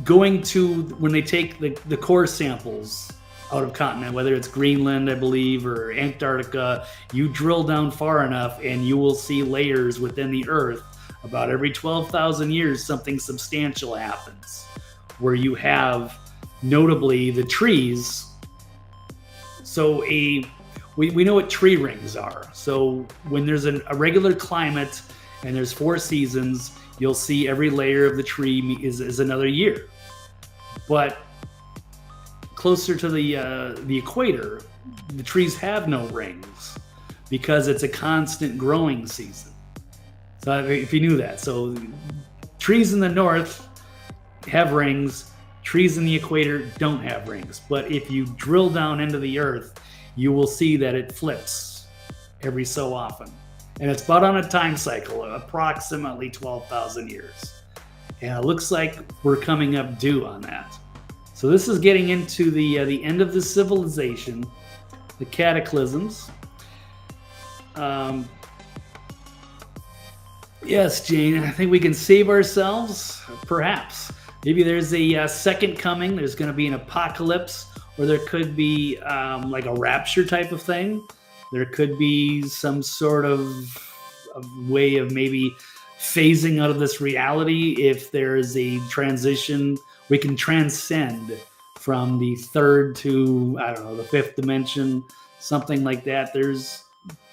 going to when they take the core samples out of continent, whether it's Greenland, I believe, or Antarctica, you drill down far enough and you will see layers within the earth. About every 12,000 years, something substantial happens, where you have notably the trees. So we know what tree rings are. So when there's a regular climate and there's 4 seasons, you'll see every layer of the tree is another year. But closer to the equator, the trees have no rings because it's a constant growing season. So if you knew that. So trees in the north have rings. Trees in the equator don't have rings. But if you drill down into the earth, you will see that it flips every so often. And it's about on a time cycle, approximately 12,000 years. And it looks like we're coming up due on that. So this is getting into the end of the civilization, the cataclysms. Yes, Jane, I think we can save ourselves, perhaps. Maybe there's a second coming. There's going to be an apocalypse, or there could be like a rapture type of thing. There could be some sort of way of maybe phasing out of this reality. If there is a transition, we can transcend from the third to, I don't know, the fifth dimension, something like that. There's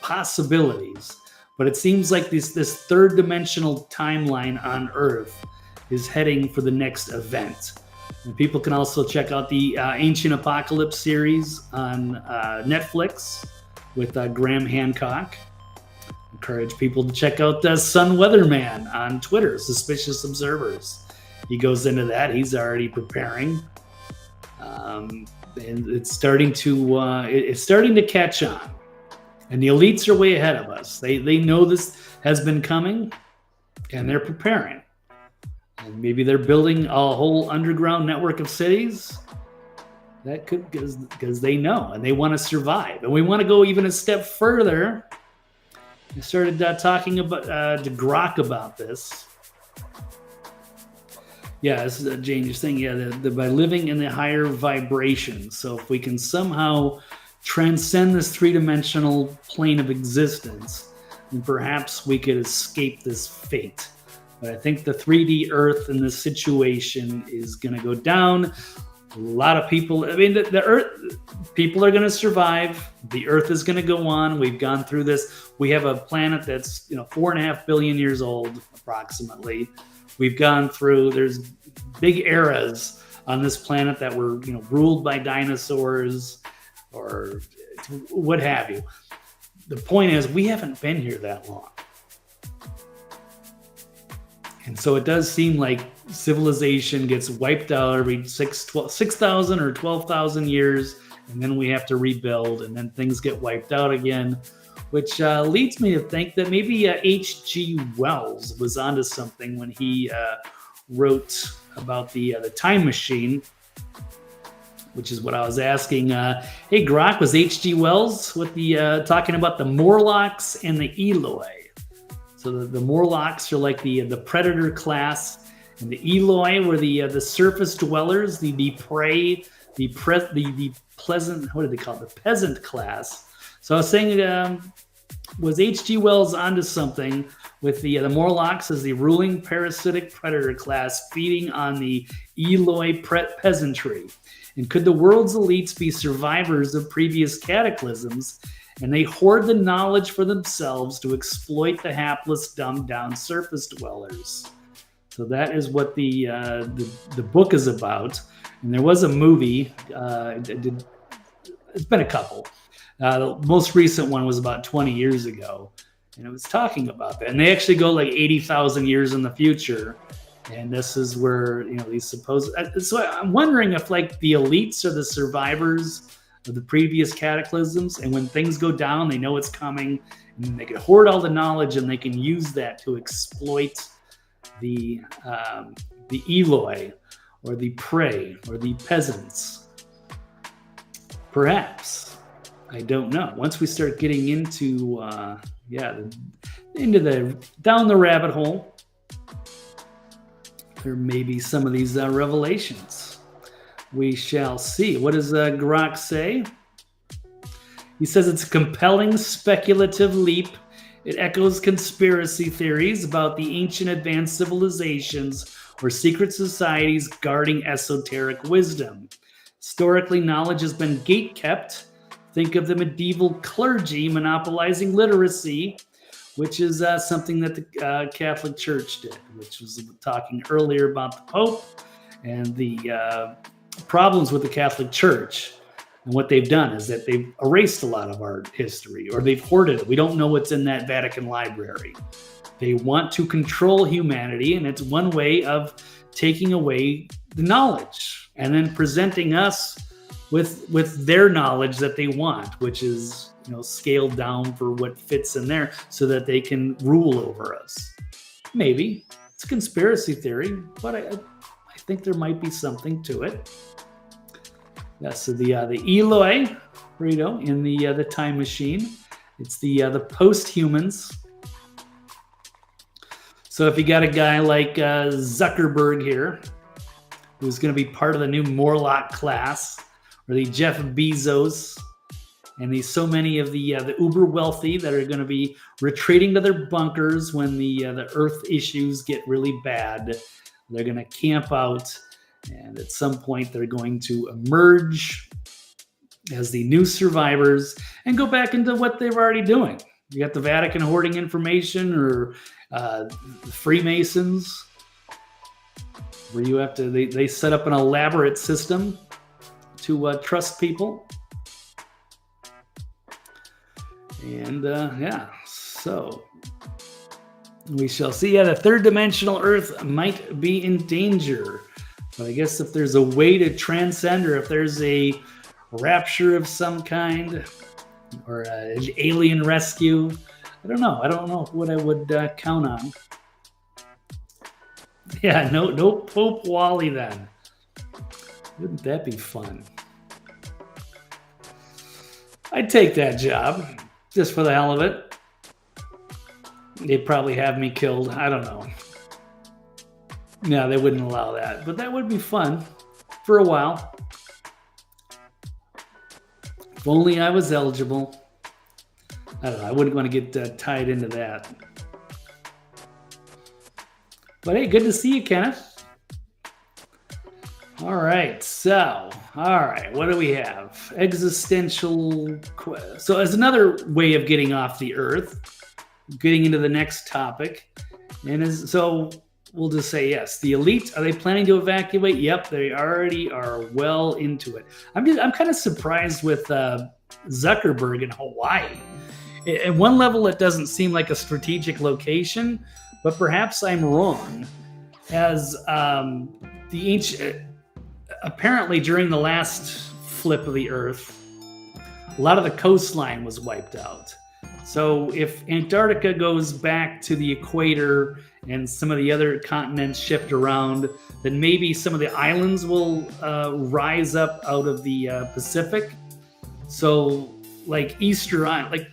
possibilities, but it seems like this third dimensional timeline on Earth is heading for the next event. And people can also check out the Ancient Apocalypse series on Netflix with Graham Hancock. Encourage people to check out Sun Weatherman on Twitter, Suspicious Observers. He goes into that. He's already preparing. And it's starting to catch on. And the elites are way ahead of us. They know this has been coming, and they're preparing. And maybe they're building a whole underground network of cities. That could, because they know and they want to survive. And we want to go even a step further. I started talking about to Grok about this. Yeah, this is Jane. You're saying, yeah, by living in the higher vibration. So if we can somehow transcend this three-dimensional plane of existence, then perhaps we could escape this fate. But I think the 3D Earth in this situation is going to go down. A lot of people, I mean, the Earth, people are going to survive. The Earth is going to go on. We've gone through this. We have a planet that's 4.5 billion years old, approximately. We've gone through, there's big eras on this planet that were, ruled by dinosaurs or what have you. The point is, we haven't been here that long. And so it does seem like civilization gets wiped out every 6,000 or 12,000 years, and then we have to rebuild, and then things get wiped out again, which leads me to think that maybe H.G. Wells was onto something when he wrote about the time machine, which is what I was asking. Hey, Grok, was H.G. Wells with the talking about the Morlocks and the Eloi? So the Morlocks are like the predator class, and the Eloi were the surface dwellers, the prey, the pleasant, what did they call it? The peasant class. So I was saying, was H.G. Wells onto something with the Morlocks as the ruling parasitic predator class feeding on the Eloi peasantry? And could the world's elites be survivors of previous cataclysms, and they hoard the knowledge for themselves to exploit the hapless, dumbed-down surface dwellers? So that is what the book is about. And there was a movie. It's been a couple. The most recent one was about 20 years ago, and it was talking about that. And they actually go like 80,000 years in the future. And this is where, these supposed. So I'm wondering if like the elites are the survivors of the previous cataclysms, and when things go down, they know it's coming, and they can hoard all the knowledge, and they can use that to exploit the Eloi, or the prey, or the peasants. Perhaps, I don't know. Once we start getting into down the rabbit hole, there may be some of these revelations. We shall see. What does Grok say? He says it's a compelling speculative leap. It echoes conspiracy theories about the ancient advanced civilizations or secret societies guarding esoteric wisdom. Historically, knowledge has been gatekept. Think of the medieval clergy monopolizing literacy, which is something that the Catholic Church did, which was talking earlier about the Pope and the problems with the Catholic Church. And what they've done is that they've erased a lot of our history, or they've hoarded it. We don't know what's in that Vatican library. They want to control humanity, and it's one way of taking away the knowledge and then presenting us with their knowledge that they want, which is, scaled down for what fits in there so that they can rule over us. Maybe. It's a conspiracy theory, but I think there might be something to it. Yeah, so the Eloi, burrito in the time machine. It's the post-humans. So if you got a guy like Zuckerberg here, who's going to be part of the new Morlock class, or the Jeff Bezos, and so many of the uber wealthy that are going to be retreating to their bunkers when the Earth issues get really bad. They're going to camp out, and at some point they're going to emerge as the new survivors and go back into what they were already doing. You got the Vatican hoarding information, or the Freemasons, where you have to, they set up an elaborate system to trust people. And so we shall see. Yeah, the third dimensional Earth might be in danger. But I guess if there's a way to transcend, or if there's a rapture of some kind, or an alien rescue, I don't know what I would count on. Yeah, no Pope Wally then. Wouldn't that be fun? I'd take that job, just for the hell of it. They'd probably have me killed. I don't know. No, they wouldn't allow that. But that would be fun for a while. If only I was eligible. I don't know. I wouldn't want to get tied into that. But hey, good to see you, Kenneth. All right. What do we have? Existential. So as another way of getting off the Earth, getting into the next topic. So we'll just say yes. The elite, are they planning to evacuate? Yep, they already are well into it. I'm kind of surprised with Zuckerberg in Hawaii. At one level, it doesn't seem like a strategic location, but perhaps I'm wrong. As the ancient, apparently during the last flip of the Earth, a lot of the coastline was wiped out. So if Antarctica goes back to the equator and some of the other continents shift around, then maybe some of the islands will rise up out of the Pacific. So like Easter Island, like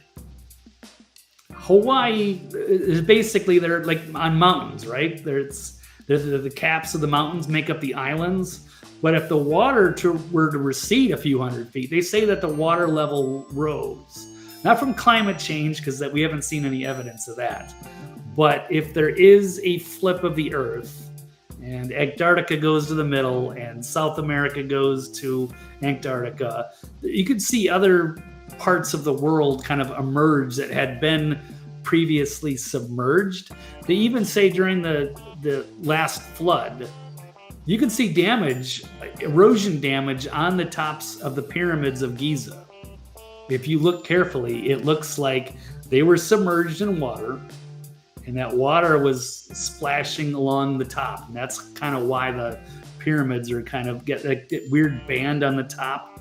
Hawaii is basically, they're like on mountains, right? There's the caps of the mountains make up the islands. But if the water were to recede a few hundred feet, they say that the water level rose. Not from climate change, because we haven't seen any evidence of that. But if there is a flip of the Earth, and Antarctica goes to the middle, and South America goes to Antarctica, you could see other parts of the world kind of emerge that had been previously submerged. They even say during the last flood, you can see damage, erosion damage on the tops of the pyramids of Giza. If you look carefully, it looks like they were submerged in water, and that water was splashing along the top. And that's kind of why the pyramids are kind of get like that weird band on the top.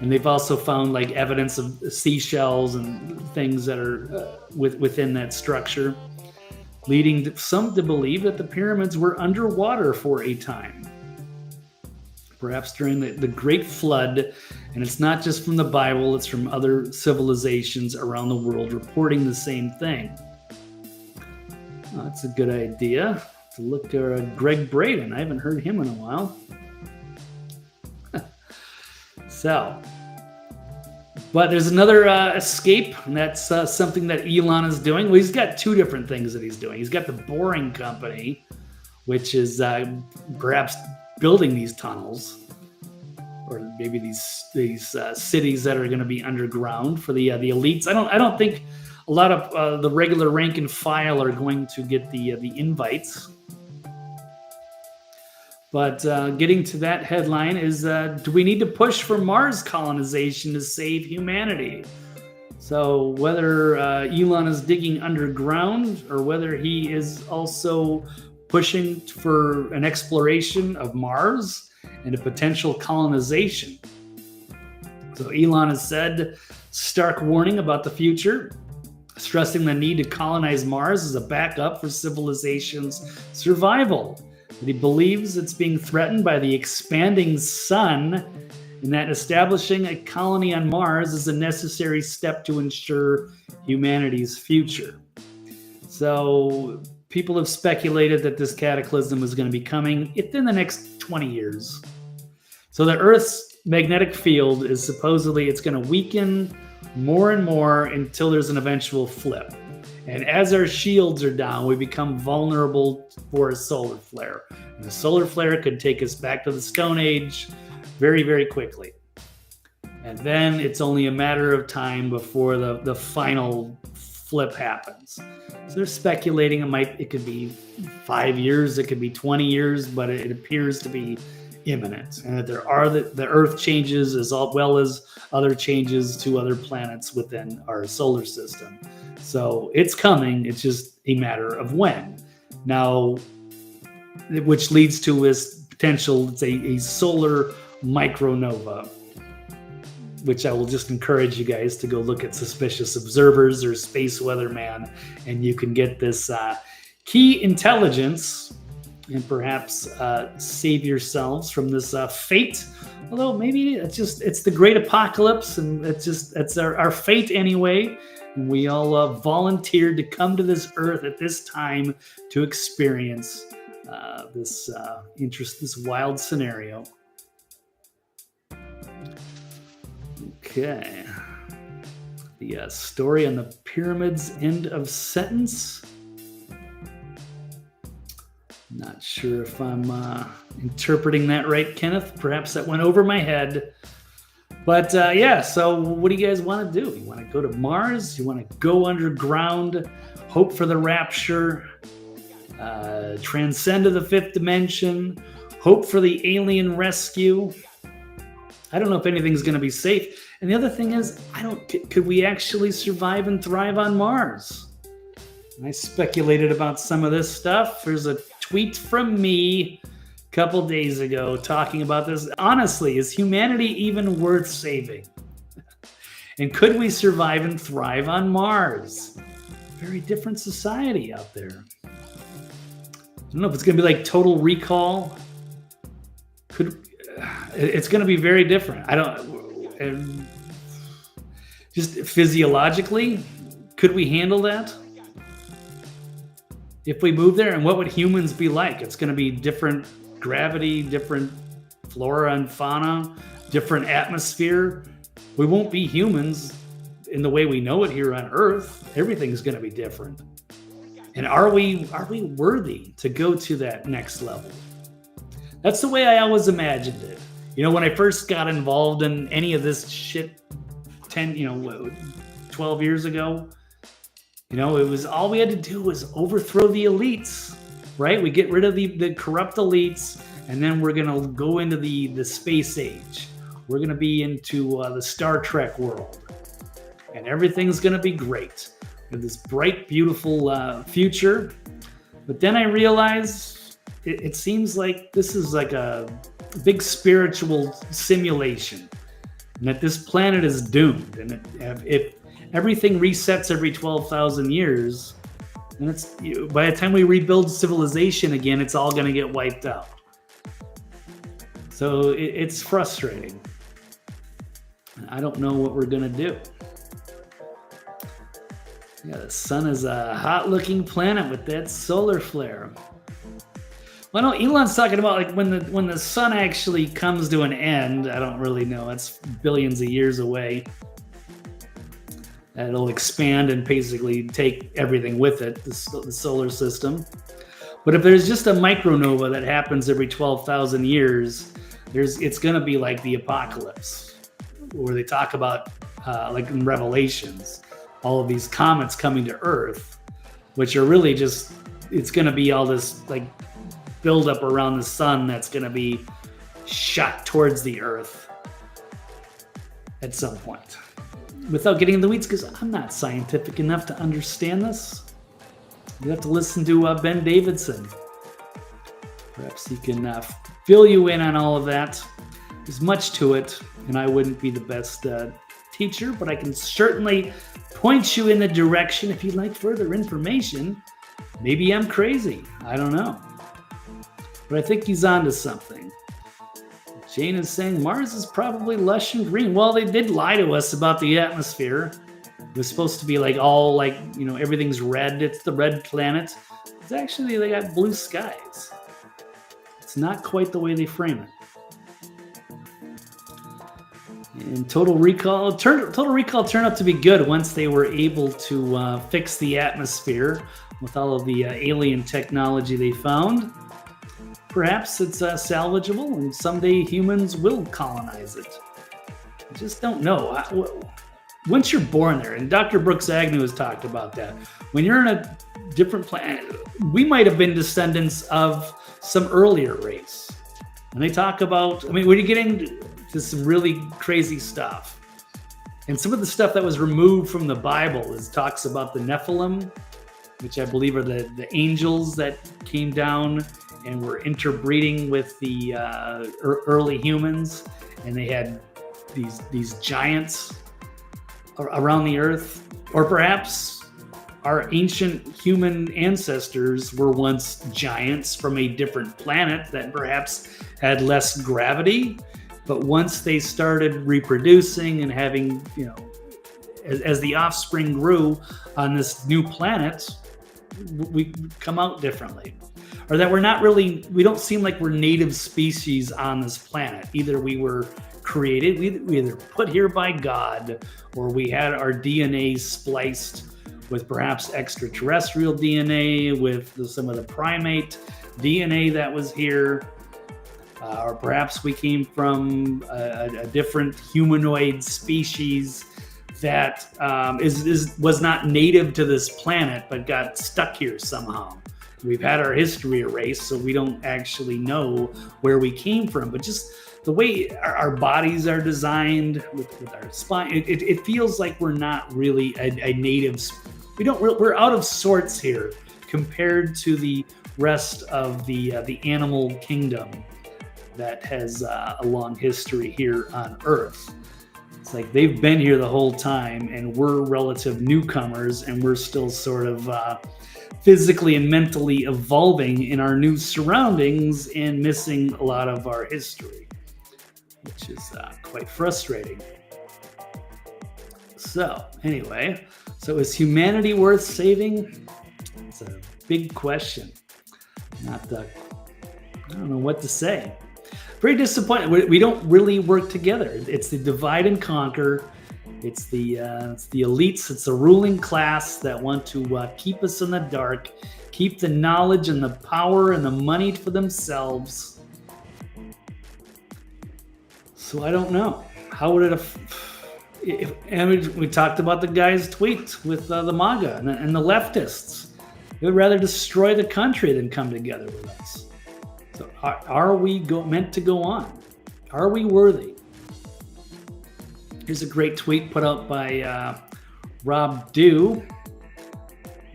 And they've also found like evidence of seashells and things that are within that structure, leading some to believe that the pyramids were underwater for a time. Perhaps during the Great Flood, and it's not just from the Bible, it's from other civilizations around the world reporting the same thing. That's a good idea. To look at Greg Braden. I haven't heard him in a while. But there's another escape, and that's something that Elon is doing. Well, he's got two different things that he's doing. He's got the Boring Company, which is perhaps building these tunnels, or maybe these cities that are going to be underground for the elites. I don't think a lot of the regular rank and file are going to get the invites. But getting to that headline is, do we need to push for Mars colonization to save humanity? So whether Elon is digging underground or whether he is also pushing for an exploration of Mars and a potential colonization. So Elon has said stark warning about the future, stressing the need to colonize Mars as a backup for civilization's survival. But he believes it's being threatened by the expanding sun, and that establishing a colony on Mars is a necessary step to ensure humanity's future. So people have speculated that this cataclysm is going to be coming within the next 20 years. So the Earth's magnetic field is supposedly it's going to weaken more and more until there's an eventual flip. And as our shields are down, we become vulnerable for a solar flare. And a solar flare could take us back to the Stone Age very, very quickly. And then it's only a matter of time before the final flip happens. So they're speculating it could be 5 years, it could be 20 years, but it appears to be imminent. And that there are the Earth changes as well as other changes to other planets within our solar system. So it's coming, it's just a matter of when. Now, which leads to this potential, it's a solar micronova, which I will just encourage you guys to go look at Suspicious Observers or Space Weatherman, and you can get this key intelligence and perhaps save yourselves from this fate. Although maybe it's the great apocalypse, and it's our fate anyway. And we all volunteered to come to this earth at this time to experience this wild scenario. Okay. The story on the pyramids end of sentence. Not sure if I'm interpreting that right, Kenneth. Perhaps that went over my head. But so what do you guys want to do? You want to go to Mars? You want to go underground, hope for the rapture, transcend to the fifth dimension, hope for the alien rescue? I don't know if anything's going to be safe. And the other thing is, could we actually survive and thrive on Mars? And I speculated about some of this stuff. There's a tweet from me a couple days ago talking about this. Honestly, is humanity even worth saving? And could we survive and thrive on Mars? Very different society out there. I don't know if it's going to be like Total Recall. It's going to be very different. Just physiologically, could we handle that? If we move there, and what would humans be like? It's going to be different gravity, different flora and fauna, different atmosphere. We won't be humans in the way we know it here on Earth. Everything's going to be different. And are we worthy to go to that next level? That's the way I always imagined it. When I first got involved in any of this shit 12 years ago, it was all we had to do was overthrow the elites, right? We get rid of the corrupt elites, and then we're going to go into the space age. We're going to be into the Star Trek world, and everything's going to be great. We have this bright, beautiful future. But then I realized it seems like this is like a big spiritual simulation, and that this planet is doomed. And if everything resets every 12,000 years, and by the time we rebuild civilization again, it's all going to get wiped out. So it's frustrating. I don't know what we're going to do. Yeah, the sun is a hot-looking planet with that solar flare. Well, no, Elon's talking about like when the sun actually comes to an end. I don't really know. That's billions of years away. And it'll expand and basically take everything with it, the solar system. But if there's just a micronova that happens every 12,000 years, it's going to be like the apocalypse, where they talk about, like in Revelations, all of these comets coming to Earth, which are really just, it's going to be all this like buildup around the sun that's going to be shot towards the Earth at some point. without getting in the weeds, because I'm not scientific enough to understand this, you have to listen to Ben Davidson. Perhaps he can fill you in on all of that. There's much to it, and I wouldn't be the best teacher, but I can certainly point you in the direction if you'd like further information. Maybe I'm crazy. I don't know. But I think he's onto something. Jane is saying Mars is probably lush and green. Well, they did lie to us about the atmosphere. It was supposed to be like all like, everything's red. It's the red planet. It's actually, they got blue skies. It's not quite the way they frame it. And Total Recall turned out to be good once they were able to fix the atmosphere with all of the alien technology they found. Perhaps it's salvageable, and someday humans will colonize it. I just don't know. Once you're born there, and Dr. Brooks Agnew has talked about that, when you're in a different planet, we might have been descendants of some earlier race. And they talk about, when you're getting to some really crazy stuff. And some of the stuff that was removed from the Bible talks about the Nephilim, which I believe are the angels that came down and were interbreeding with the early humans, and they had these giants around the earth. Or perhaps our ancient human ancestors were once giants from a different planet that perhaps had less gravity, but once they started reproducing and having, as the offspring grew on this new planet, we come out differently. Or that we don't seem like we're native species on this planet. Either we were created, we either put here by God, or we had our DNA spliced with perhaps extraterrestrial DNA, with some of the primate DNA that was here. Or perhaps we came from a different humanoid species that was not native to this planet, but got stuck here somehow. We've had our history erased, so we don't actually know where we came from. But just the way our bodies are designed with our spine, it feels like we're not really a native. We're out of sorts here compared to the rest of the animal kingdom that has a long history here on Earth. It's like they've been here the whole time, and we're relative newcomers, and we're still sort of physically and mentally evolving in our new surroundings and missing a lot of our history, which is quite frustrating. So anyway, is humanity worth saving? It's a big question. I don't know what to say. Very disappointed. We don't really work together. It's the divide and conquer. It's the elites. It's the ruling class that want to keep us in the dark, keep the knowledge and the power and the money for themselves. So I don't know. How would it and we talked about the guy's tweet with the MAGA and the leftists. They would rather destroy the country than come together with us. So are we meant to go on? Are we worthy? Here's a great tweet put out by Rob Dew.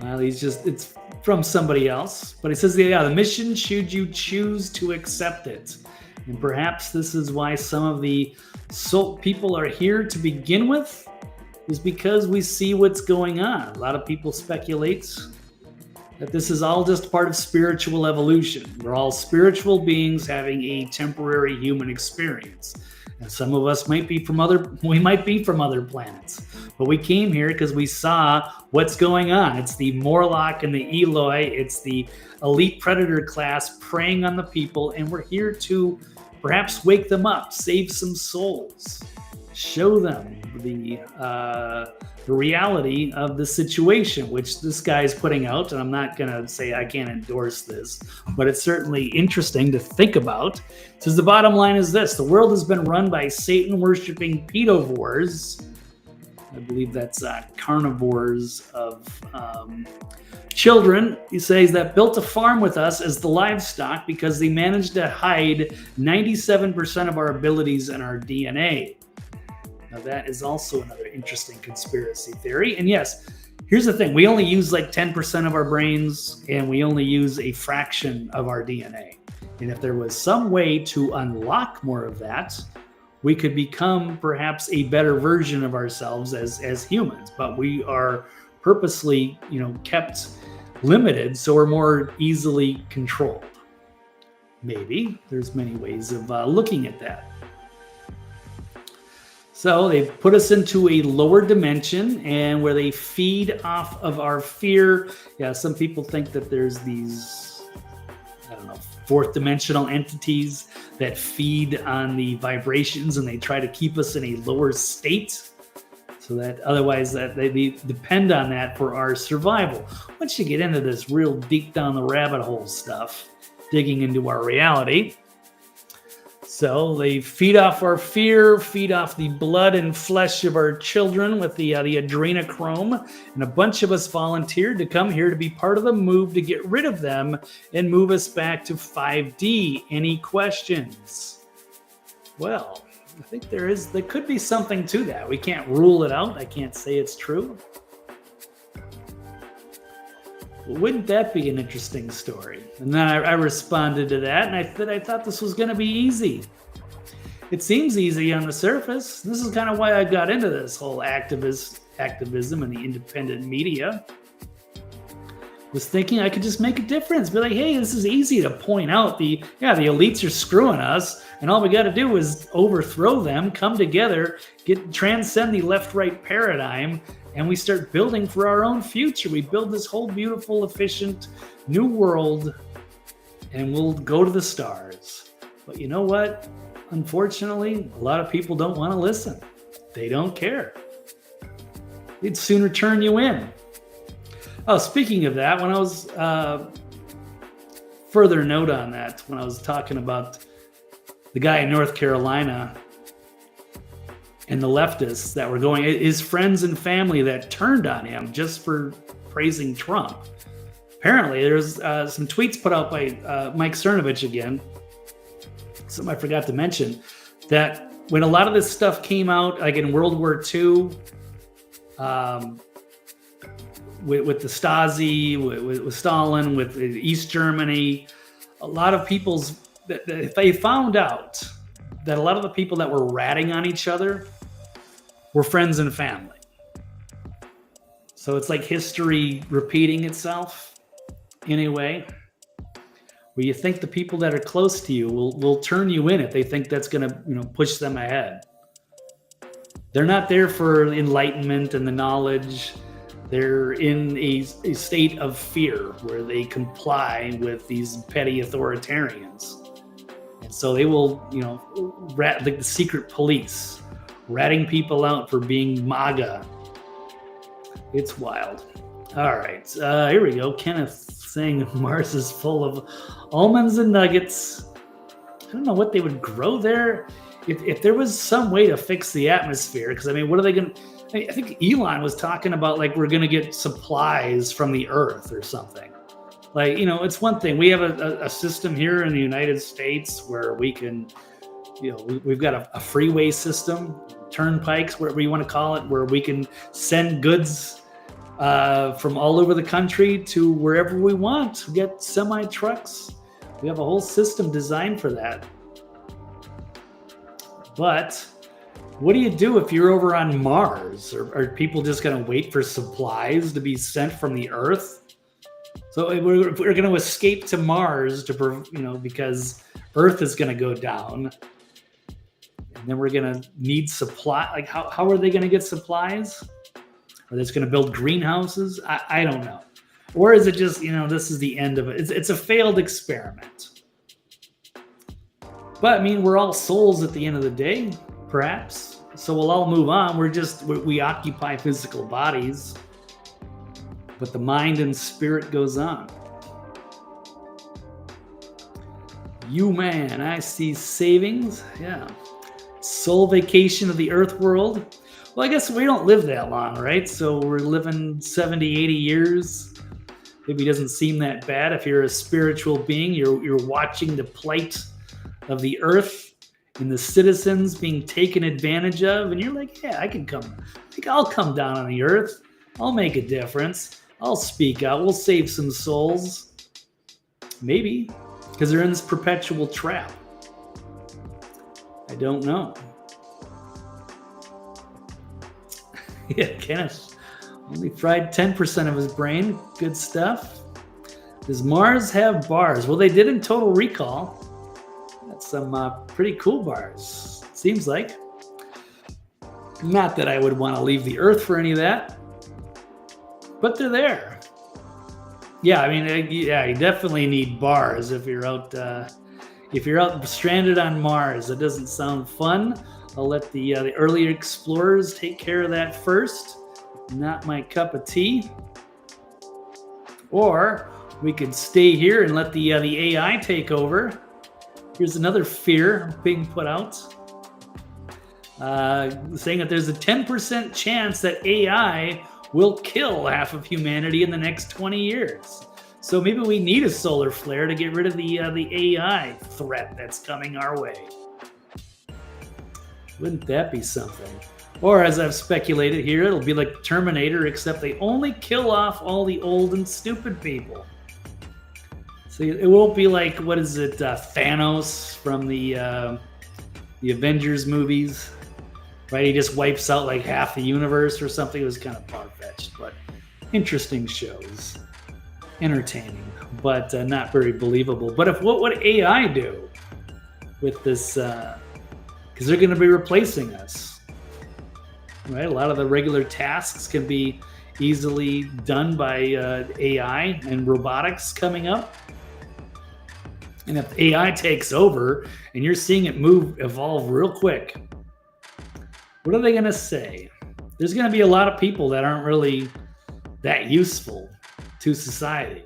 Well, it's from somebody else, but he says, the mission, should you choose to accept it. And perhaps this is why some of the people are here to begin with, is because we see what's going on. A lot of people speculate that this is all just part of spiritual evolution. We're all spiritual beings having a temporary human experience. And some of us might be from other planets. But we came here because we saw what's going on. It's the Morlock and the Eloi. It's the elite predator class preying on the people. And we're here to perhaps wake them up, save some souls, show them the reality of the situation, which this guy is putting out. And I'm not going to say I can't endorse this, but it's certainly interesting to think about. It says the bottom line is this: the world has been run by Satan-worshipping pedivores. I believe that's carnivores of children. He says that built a farm with us as the livestock because they managed to hide 97% of our abilities and our DNA. Now, that is also another interesting conspiracy theory. And yes, here's the thing. We only use like 10% of our brains, and we only use a fraction of our DNA. And if there was some way to unlock more of that, we could become perhaps a better version of ourselves as humans. But we are purposely, kept limited, so we're more easily controlled. Maybe there's many ways of looking at that. So they've put us into a lower dimension, and where they feed off of our fear. Yeah, some people think that there's these, fourth dimensional entities that feed on the vibrations, and they try to keep us in a lower state, so that otherwise that they depend on that for our survival. Once you get into this real deep down the rabbit hole stuff, digging into our reality. So they feed off our fear, feed off the blood and flesh of our children with the adrenochrome, and a bunch of us volunteered to come here to be part of the move to get rid of them and move us back to 5D. Any questions? Well, I think there could be something to that. We can't rule it out. I can't say it's true. Wouldn't that be an interesting story? And then I responded to that, and I thought this was going to be easy. It seems easy on the surface. This is kind of why I got into this whole activism and the independent media. Was thinking I could just make a difference. Be like, hey, this is easy to point out. The elites are screwing us, and all we got to do is overthrow them, come together, transcend the left-right paradigm, and we start building for our own future. We build this whole beautiful, efficient new world, and we'll go to the stars. But you know what? Unfortunately, a lot of people don't want to listen. They don't care. They'd sooner turn you in. Oh, speaking of that, when I was further note on that, when I was talking about the guy in North Carolina and the leftists that were going, his friends and family that turned on him just for praising Trump. Apparently, there's some tweets put out by Mike Cernovich again, something I forgot to mention, that when a lot of this stuff came out, like in World War II, with the Stasi, with Stalin, with East Germany, a lot of they found out that a lot of the people that were ratting on each other were friends and family. So it's like history repeating itself in a way, where you think the people that are close to you will turn you in if they think that's going to push them ahead. They're not there for enlightenment and the knowledge. They're in a state of fear where they comply with these petty authoritarians. And so they will, rat like the secret police, ratting people out for being MAGA. It's wild. All right, here we go. Kenneth saying Mars is full of almonds and nuggets. I don't know what they would grow there. If there was some way to fix the atmosphere, because what are they going to... I think Elon was talking about like we're going to get supplies from the earth or something. Like, it's one thing. We have a system here in the United States where we can, we've got a freeway system, turnpikes, whatever you want to call it, where we can send goods from all over the country to wherever we want. We get semi-trucks. We have a whole system designed for that. But what do you do if you're over on Mars? Are people just going to wait for supplies to be sent from the Earth? So we're going to escape to Mars because Earth is going to go down, and then we're going to need supply. Like how are they going to get supplies? Are they just going to build greenhouses? I don't know. Or is it just this is the end of it? It's a failed experiment. But we're all souls at the end of the day. Perhaps. So we'll all move on. We occupy physical bodies, but the mind and spirit goes on. You man, I see savings. Yeah. Soul vacation of the earth world. Well, I guess we don't live that long, right? So we're living 70, 80 years. Maybe it doesn't seem that bad. If you're a spiritual being, you're watching the plight of the earth and the citizens being taken advantage of, and you're like, yeah, I'll come down on the earth. I'll make a difference. I'll speak out. We'll save some souls. Maybe, because they're in this perpetual trap. I don't know. Yeah, Kenneth only fried 10% of his brain. Good stuff. Does Mars have bars? Well, they did in Total Recall. That's some pretty cool bars, seems like. Not that I would want to leave the Earth for any of that, but they're there. Yeah, I mean, yeah, you definitely need bars if you're out stranded on Mars. That doesn't sound fun. I'll let the early explorers take care of that first. Not my cup of tea. Or we could stay here and let the AI take over. Here's another fear being put out, saying that there's a 10% chance that AI will kill half of humanity in the next 20 years. So maybe we need a solar flare to get rid of the AI threat that's coming our way. Wouldn't that be something? Or as I've speculated here, it'll be like Terminator, except they only kill off all the old and stupid people. So it won't be like, what is it, Thanos from the Avengers movies, right? He just wipes out like half the universe or something. It was kind of far-fetched, but interesting shows. Entertaining, but not very believable. But what would AI do with this? Because they're going to be replacing us, right? A lot of the regular tasks can be easily done by AI and robotics coming up. And if AI takes over and you're seeing it evolve real quick, what are they going to say? There's going to be a lot of people that aren't really that useful to society.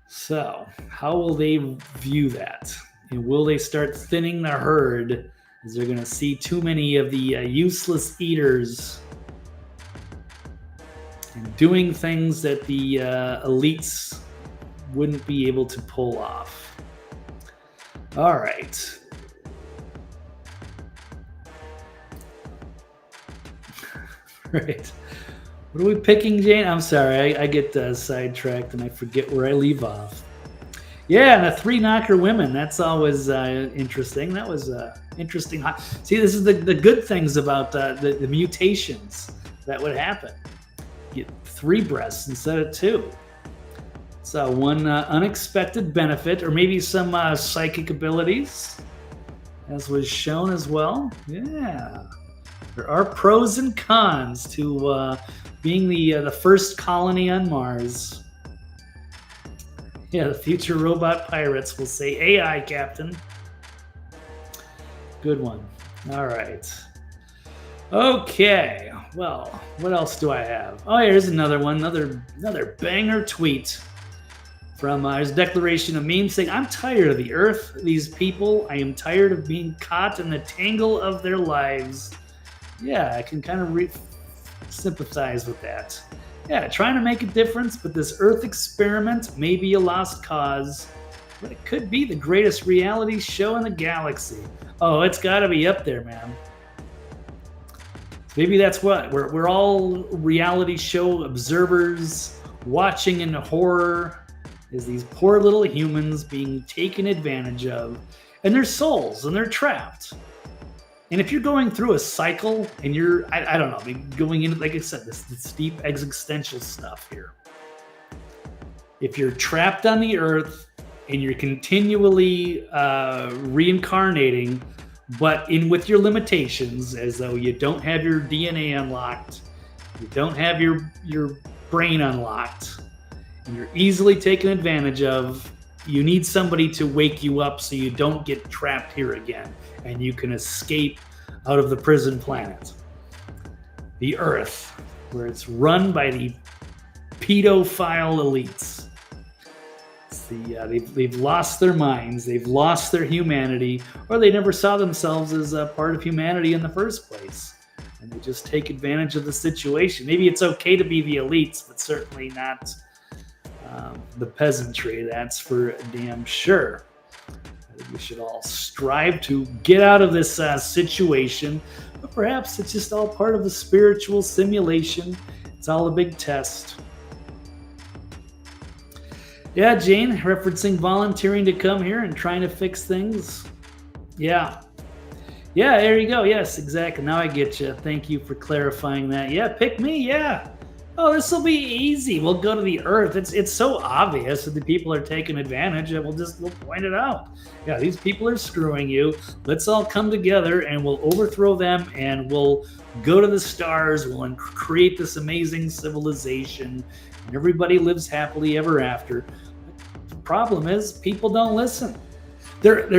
So, how will they view that? And will they start thinning the herd as they're going to see too many of the useless eaters and doing things that the elites wouldn't be able to pull off? All right. Right. What are we picking, Jane? I'm sorry, I get sidetracked and I forget where I leave off. Yeah, and the 3-knocker women. That's always interesting. That was interesting. See, this is the good things about the mutations that would happen. You get 3 breasts instead of 2. So one unexpected benefit, or maybe some psychic abilities, as was shown as well. Yeah, there are pros and cons to being the first colony on Mars. Yeah, the future robot pirates will say AI, Captain. Good one. All right. Okay. Well, what else do I have? Oh, here's another one. Another banger tweet from his declaration of memes saying, "I'm tired of the Earth, these people. I am tired of being caught in the tangle of their lives." Yeah, I can kind of sympathize with that. Yeah, trying to make a difference, but this Earth experiment may be a lost cause, but it could be the greatest reality show in the galaxy. Oh, it's got to be up there, man. Maybe that's what we're all reality show observers watching in horror, is these poor little humans being taken advantage of, and their souls, and they're trapped. And if you're going through a cycle and you're, I don't know, going into, like I said, this deep existential stuff here. If you're trapped on the Earth and you're continually reincarnating, but with your limitations, as though you don't have your DNA unlocked, you don't have your brain unlocked, and you're easily taken advantage of, you need somebody to wake you up so you don't get trapped here again, and you can escape out of the prison planet. The Earth, where it's run by the pedophile elites. They've lost their minds, they've lost their humanity, or they never saw themselves as a part of humanity in the first place. And they just take advantage of the situation. Maybe it's okay to be the elites, but certainly not the peasantry, that's for damn sure. We should all strive to get out of this situation, but perhaps it's just all part of the spiritual simulation. It's all a big test. Yeah, Jane, referencing volunteering to come here and trying to fix things. Yeah, there you go. Yes, exactly. Now I get you. Thank you for clarifying that. Yeah, pick me. Yeah. Oh, this will be easy. We'll go to the Earth. It's so obvious that the people are taking advantage, and we'll point it out. Yeah, these people are screwing you. Let's all come together, and we'll overthrow them, and we'll go to the stars. We'll create this amazing civilization, and everybody lives happily ever after. The problem is, people don't listen. They're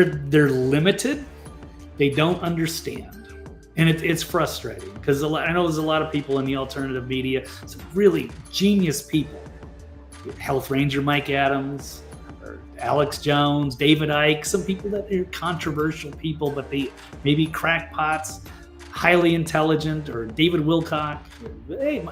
limited. They don't understand. And it's frustrating because I know there's a lot of people in the alternative media, some really genius people. Health Ranger Mike Adams, or Alex Jones, David Icke, some people that are controversial people, but they may be crackpots, highly intelligent, or David Wilcock. Hey,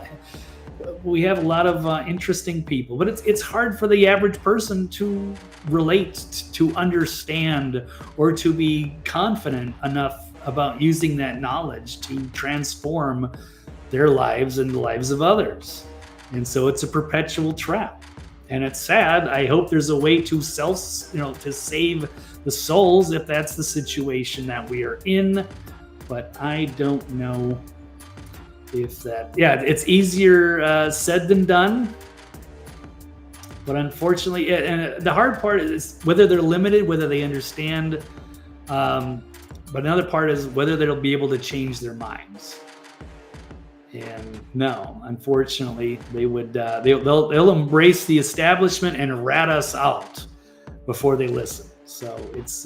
we have a lot of interesting people, but it's hard for the average person to relate, to understand, or to be confident enough about using that knowledge to transform their lives and the lives of others. And so it's a perpetual trap. And it's sad. I hope there's a way to to save the souls if that's the situation that we are in. But I don't know if it's easier said than done. But unfortunately, and the hard part is whether they're limited, whether they understand. But another part is whether they'll be able to change their minds. And no, unfortunately, they'll embrace the establishment and rat us out before they listen. So it's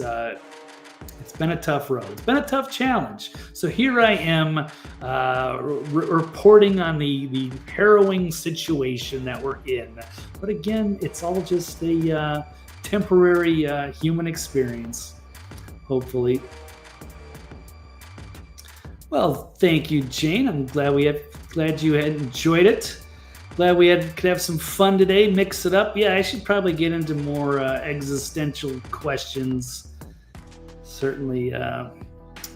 been a tough road. It's been a tough challenge. So here I am reporting on the harrowing situation that we're in. But again, it's all just a temporary human experience, hopefully. Well, thank you, Jane. I'm glad you had enjoyed it. Glad we could have some fun today. Mix it up. Yeah, I should probably get into more existential questions. Certainly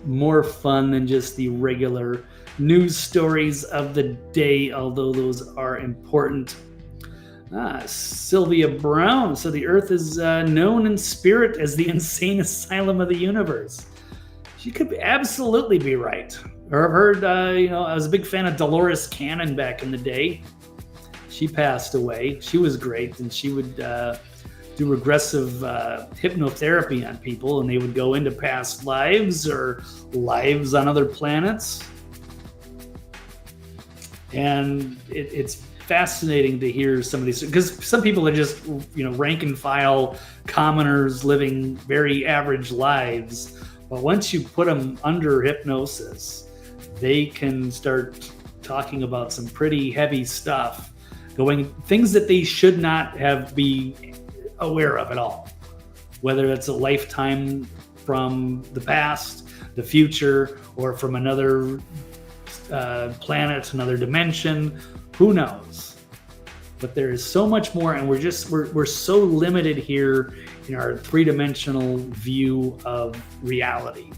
more fun than just the regular news stories of the day, although those are important. Sylvia Brown. So the Earth is known in spirit as the insane asylum of the universe. She could absolutely be right. Or I've heard, I was a big fan of Dolores Cannon back in the day. She passed away. She was great, and she would do regressive hypnotherapy on people, and they would go into past lives or lives on other planets. And it's fascinating to hear some of these, because some people are just, rank and file commoners living very average lives. But once you put them under hypnosis, they can start talking about some pretty heavy stuff, things that they should not be aware of at all. Whether it's a lifetime from the past, the future, or from another planet, another dimension, who knows? But there is so much more, and we're so limited here in our three-dimensional view of reality.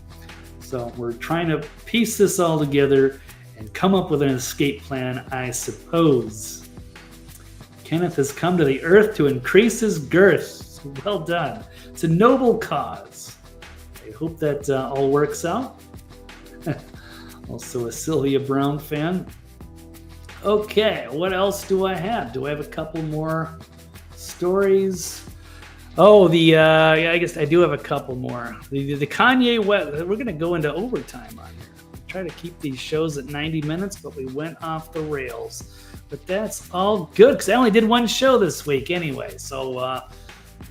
So we're trying to piece this all together and come up with an escape plan, I suppose. Kenneth has come to the Earth to increase his girth. Well done. It's a noble cause. I hope that all works out. Also a Sylvia Brown fan. Okay, what else do I have? Do I have a couple more stories? Oh, I guess I do have a couple more. The Kanye West. We're going to go into overtime on here. Try to keep these shows at 90 minutes, but we went off the rails. But that's all good because I only did one show this week anyway. So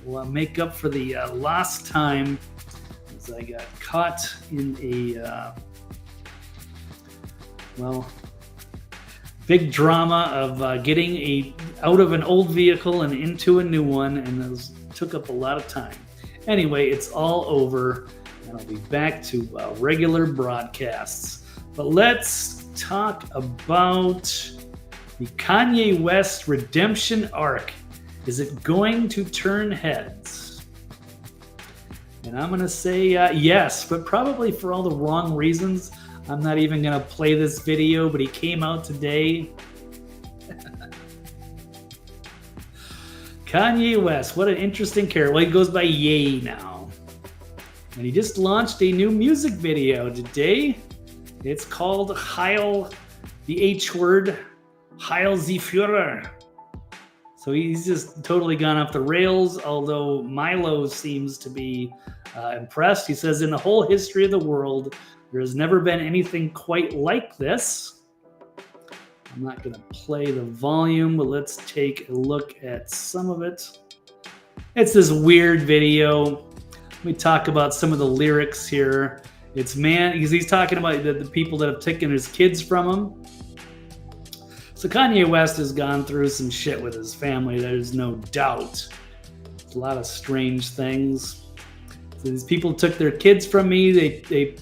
we'll make up for the lost time as I got caught in a big drama of getting out of an old vehicle and into a new one, and those took up a lot of time. Anyway, it's all over, and I'll be back to regular broadcasts. But let's talk about the Kanye West redemption arc. Is it going to turn heads? And I'm going to say yes, but probably for all the wrong reasons. I'm not even going to play this video, but he came out today. Kanye West, what an interesting character. Well, he goes by Ye now. And he just launched a new music video today. It's called Heil, the H word, Heil the Führer. So he's just totally gone off the rails, although Milo seems to be impressed. He says, in the whole history of the world, there has never been anything quite like this. I'm not going to play the volume, but let's take a look at some of it. It's this weird video. Let me talk about some of the lyrics here. It's because he's talking about the people that have taken his kids from him. So Kanye West has gone through some shit with his family. There's no doubt. There's a lot of strange things. So these people took their kids from me. They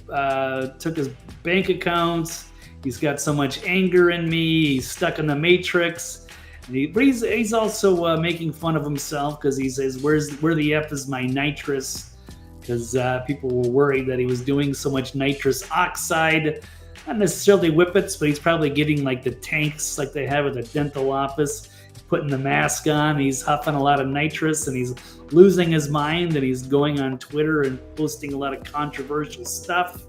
took his bank accounts. He's got so much anger in me. He's stuck in the matrix. But he's also making fun of himself because he says, where the F is my nitrous? Because people were worried that he was doing so much nitrous oxide. Not necessarily whippets, but he's probably getting like the tanks like they have at the dental office, putting the mask on. He's huffing a lot of nitrous and he's losing his mind, and he's going on Twitter and posting a lot of controversial stuff.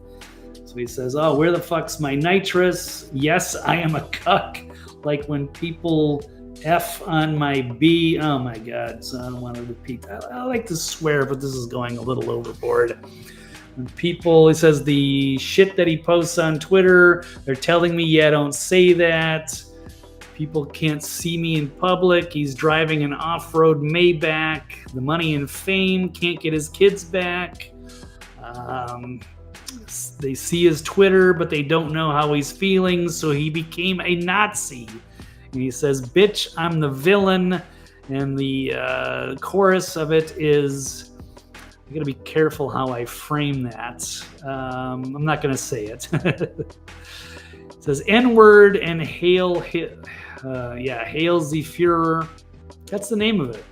So he says, oh, where the fuck's my nitrous? Yes, I am a cuck. Like when people F on my B. Oh my God. So I don't want to repeat that. I like to swear, but this is going a little overboard. When people, he says the shit that he posts on Twitter, they're telling me, yeah, don't say that. People can't see me in public. He's driving an off-road Maybach. The money and fame, can't get his kids back. They see his Twitter, but they don't know how he's feeling, so he became a Nazi. And he says, bitch, I'm the villain. And the chorus of it is, I gotta be careful how I frame that. I'm not gonna say it. It says N-word and hail the Führer. That's the name of it.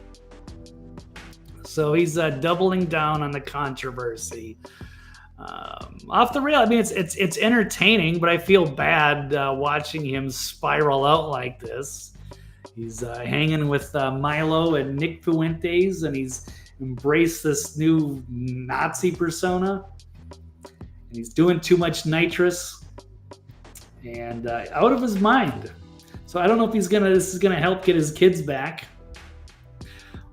So he's doubling down on the controversy. Off the rail. I mean, it's entertaining, but I feel bad watching him spiral out like this. He's hanging with Milo and Nick Fuentes, and he's embraced this new Nazi persona. And he's doing too much nitrous and out of his mind. So I don't know if this is gonna help get his kids back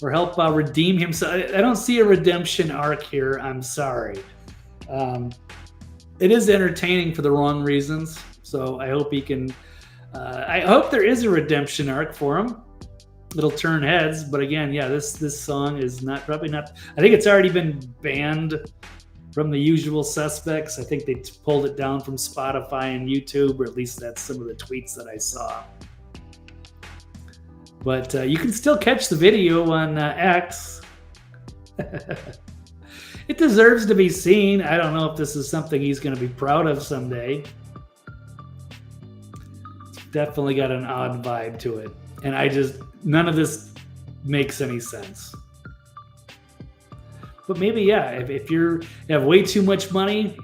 or help redeem himself. I don't see a redemption arc here. I'm sorry. It is entertaining for the wrong reasons. So I hope he can. I hope there is a redemption arc for him. It'll turn heads, but again, yeah, this song is probably not. I think it's already been banned from the usual suspects. I think they pulled it down from Spotify and YouTube, or at least that's some of the tweets that I saw. But you can still catch the video on X. It deserves to be seen. I don't know if this is something he's going to be proud of someday. It's definitely got an odd vibe to it. And none of this makes any sense. But maybe, yeah, if you have way too much money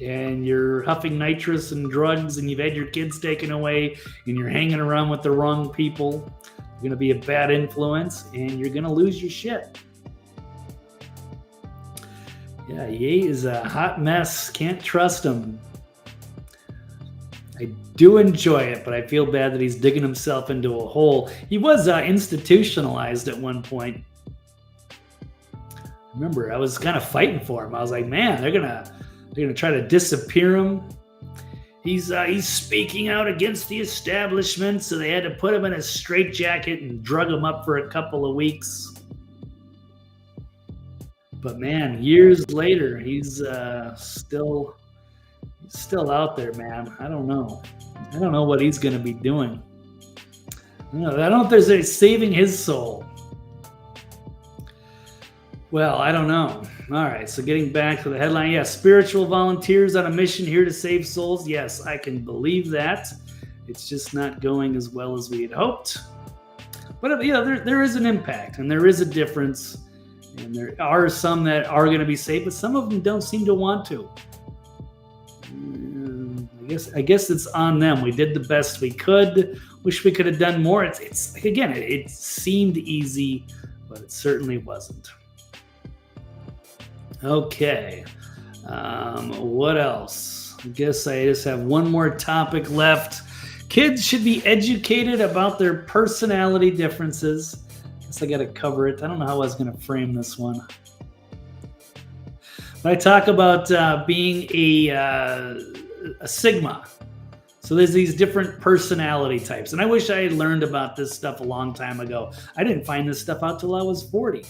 and you're huffing nitrous and drugs and you've had your kids taken away and you're hanging around with the wrong people, you're going to be a bad influence and you're going to lose your shit. Yeah, Ye is a hot mess. Can't trust him. I do enjoy it, but I feel bad that he's digging himself into a hole. He was institutionalized at one point. Remember, I was kind of fighting for him. I was like, man, they're gonna try to disappear him. He's speaking out against the establishment, so they had to put him in a straitjacket and drug him up for a couple of weeks. But man, years later, he's still out there, man. I don't know what he's going to be doing. I don't know if there's a saving his soul. Well, I don't know. All right, so getting back to the headline. Yeah, spiritual volunteers on a mission here to save souls. Yes, I can believe that. It's just not going as well as we had hoped. But there is an impact and there is a difference. And there are some that are going to be safe, but some of them don't seem to want to. I guess it's on them. We did the best we could. Wish we could have done more. It's again, it seemed easy, but it certainly wasn't. Okay. What else? I guess I just have one more topic left. Kids should be educated about their personality differences. Guess I got to cover it. I don't know how I was going to frame this one. But I talk about being a Sigma. So there's these different personality types. And I wish I had learned about this stuff a long time ago. I didn't find this stuff out till I was 40.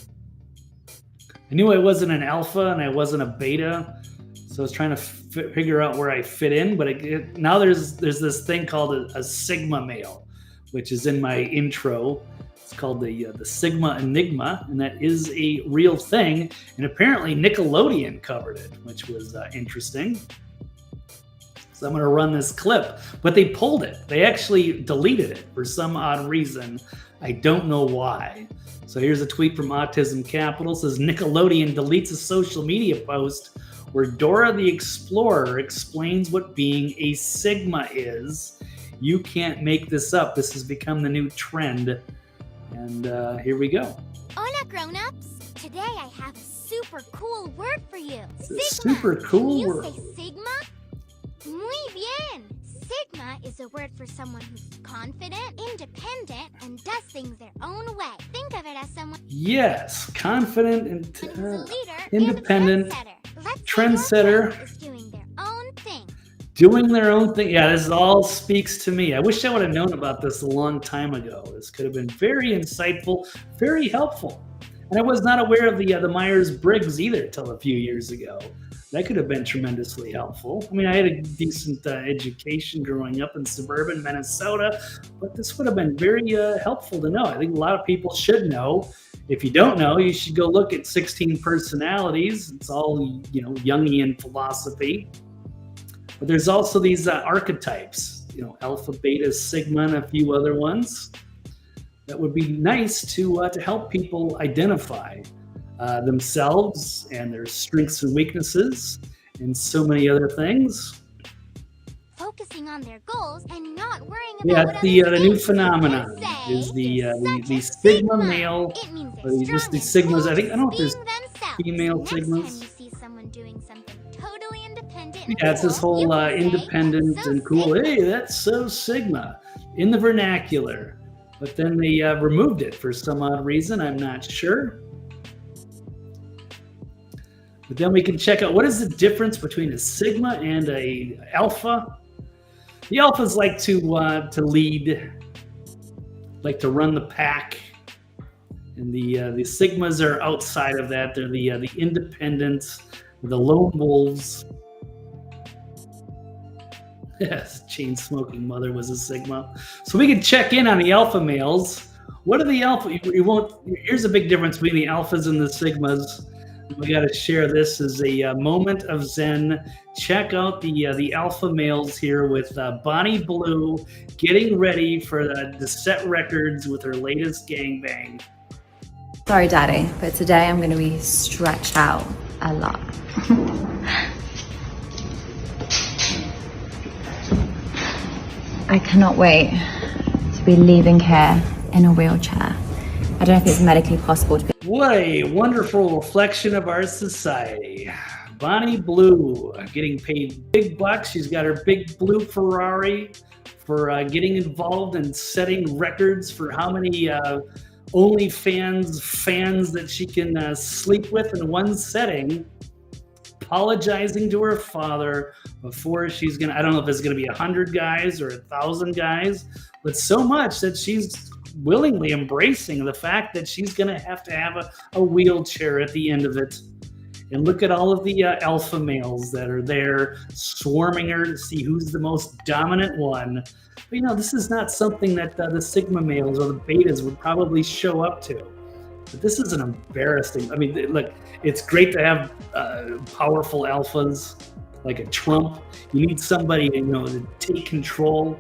I knew I wasn't an alpha and I wasn't a beta. So I was trying to figure out where I fit in. But now there's this thing called a Sigma male, which is in my intro. It's called the Sigma Enigma, and that is a real thing. And apparently Nickelodeon covered it, which was interesting. So I'm going to run this clip, but they pulled it. They actually deleted it for some odd reason. I don't know why. So here's a tweet from Autism Capital. It says Nickelodeon deletes a social media post where Dora the Explorer explains what being a Sigma is. You can't make this up. This has become the new trend. And here we go. Hola, grown-ups. Today I have a super cool word for you. Sigma. Super cool word. Can you say Sigma? Muy bien. Sigma is a word for someone who's confident, independent, and does things their own way. Think of it as someone Yes, confident who's a leader independent, and a trendsetter. Let's trendsetter. say your child is doing their own thing. Doing their own thing. Yeah, this all speaks to me. I wish I would have known about this a long time ago. This could have been very insightful, very helpful. And I was not aware of the Myers-Briggs either till a few years ago. That could have been tremendously helpful. I mean, I had a decent education growing up in suburban Minnesota, but this would have been very helpful to know. I think a lot of people should know. If you don't know, you should go look at 16 Personalities. It's all, Jungian philosophy. But there's also these archetypes, Alpha, Beta, Sigma, and a few other ones that would be nice to help people identify themselves and their strengths and weaknesses and so many other things. Focusing on their goals and not worrying about Yeah, what the others new think. phenomenon You can is say the they're Sigma such a male, It means or they're just strong the and Sigmas. cool I don't know if there's being themselves. female Next Sigmas. time you see someone doing something totally independent and Yeah, it's this cool, you whole can say, independent "That's so and cool. Sigma." Hey, that's so Sigma in the vernacular. But then they removed it for some odd reason. I'm not sure. But then we can check out what is the difference between a Sigma and a Alpha. The Alphas like to lead, like to run the pack, and the Sigmas are outside of that. They're the independents, the lone wolves. Yes, chain smoking mother was a Sigma. So we can check in on the alpha males. What are the alpha? You won't. Here's a big difference between the alphas and the Sigmas. We got to share this as a moment of Zen. Check out the alpha males here with Bonnie Blue getting ready for the set records with her latest gangbang. Sorry, Daddy, but today I'm going to be stretched out a lot. I cannot wait to be leaving here in a wheelchair. I don't know if it's medically possible to be. What a wonderful reflection of our society. Bonnie Blue getting paid big bucks. She's got her big blue Ferrari for getting involved and setting records for how many OnlyFans fans that she can sleep with in one setting. Apologizing to her father before she's gonna, I don't know if it's gonna be 100 guys or 1,000 guys, but so much that she's willingly embracing the fact that she's gonna have to have a wheelchair at the end of it. And look at all of the alpha males that are there swarming her to see who's the most dominant one. But this is not something that the Sigma males or the betas would probably show up to. But this is an embarrassing. I mean, look, it's great to have powerful alphas like a Trump. You need somebody to take control.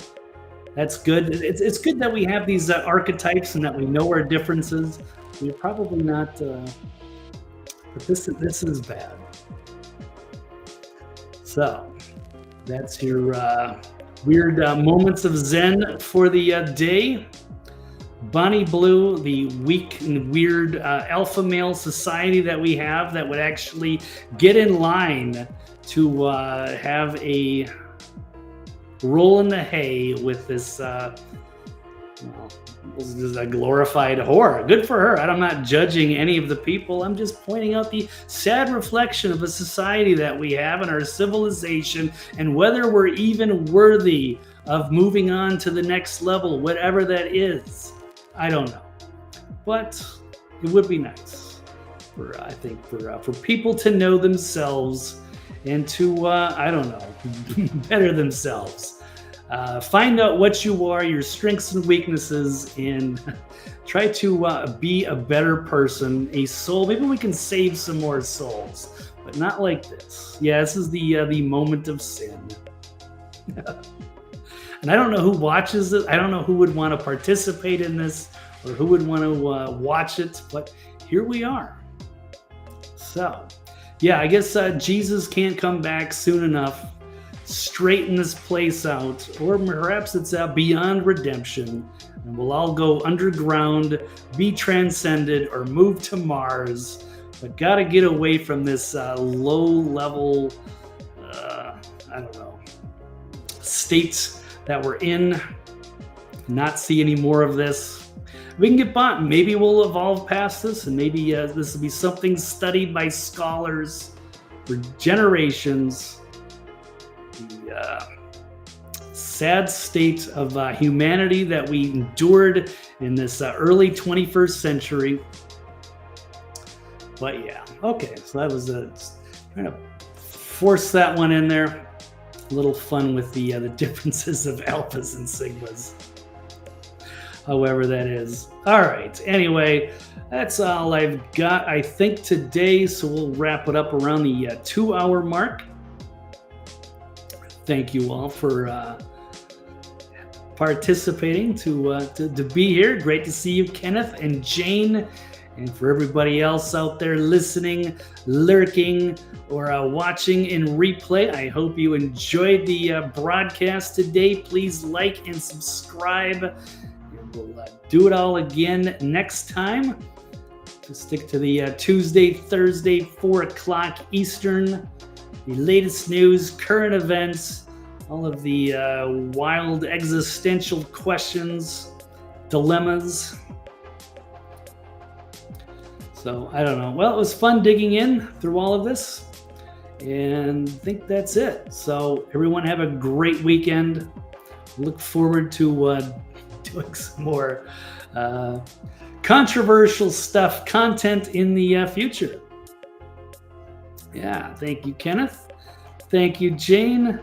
That's good. It's good that we have these archetypes and that we know our differences. We're probably not But this is bad. So that's your weird moments of Zen for the day. Bonnie Blue, the weak and weird alpha male society that we have that would actually get in line to have a roll in the hay with this, this is a glorified whore. Good for her. I'm not judging any of the people. I'm just pointing out the sad reflection of a society that we have in our civilization and whether we're even worthy of moving on to the next level, whatever that is. I don't know, but it would be nice for I think for people to know themselves and to I don't know better themselves. Find out what you are, your strengths and weaknesses, and try to be a better person, a soul. Maybe we can save some more souls, but not like this. Yeah, this is the moment of sin. And I don't know who watches it. I don't know who would want to participate in this or who would want to watch it, but here we are. So, yeah, I guess Jesus can't come back soon enough, straighten this place out, or perhaps it's beyond redemption, and we'll all go underground, be transcended, or move to Mars. But gotta get away from this low-level, I don't know, states that we're in, not see any more of this. We can get by. Maybe we'll evolve past this, and maybe this will be something studied by scholars for generations. The sad state of humanity that we endured in this early 21st century. But yeah, okay, so that was trying to force that one in there. A little fun with the differences of alphas and sigmas, however that is. All right, anyway, that's all I've got, I think, today, so we'll wrap it up around the 2-hour mark. Thank you all for participating, to be here. Great to see you, Kenneth and Jane. And for everybody else out there listening, lurking, or watching in replay, I hope you enjoyed the broadcast today. Please like and subscribe. And we'll do it all again next time. To stick to the Tuesday, Thursday, 4 o'clock Eastern. The latest news, current events, all of the wild existential questions, dilemmas. So, I don't know. Well, it was fun digging in through all of this, and I think that's it. So, everyone have a great weekend. Look forward to doing some more controversial stuff, content in the future. Yeah, thank you, Kenneth. Thank you, Jane.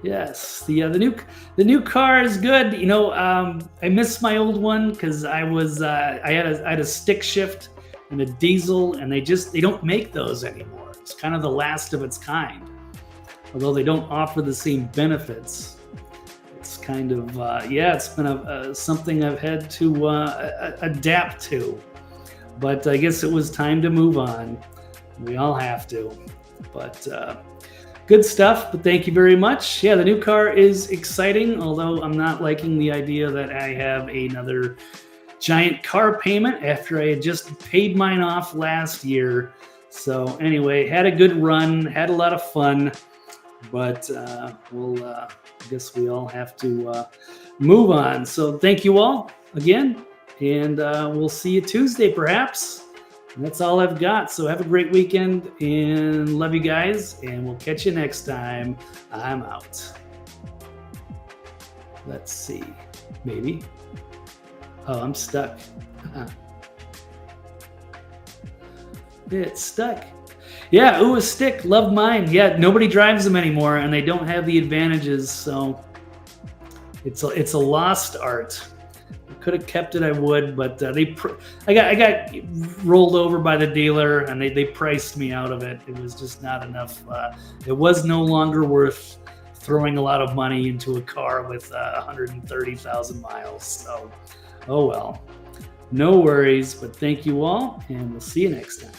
Yes, the new car is good. You know, I missed my old one because I had a stick shift and a diesel, and they don't make those anymore. It's kind of the last of its kind, although they don't offer the same benefits. It's kind of it's been something I've had to adapt to, but I guess it was time to move on. We all have to, but good stuff. But thank you very much. Yeah, the new car is exciting, although I'm not liking the idea that I have another giant car payment after I had just paid mine off last year. So anyway, had a good run, had a lot of fun, but I guess we all have to move on. So thank you all again, and we'll see you Tuesday perhaps. And that's all I've got. So have a great weekend and love you guys, and we'll catch you next time. I'm out. Let's see, maybe. Oh, I'm stuck. It's stuck. Yeah, ooh, a stick. Love mine. Yeah, nobody drives them anymore, and they don't have the advantages, so it's a lost art. I could have kept it, I would, but I got rolled over by the dealer, and they priced me out of it. It was just not enough. It was no longer worth throwing a lot of money into a car with 130,000 miles. So. Oh well, no worries, but thank you all, and we'll see you next time.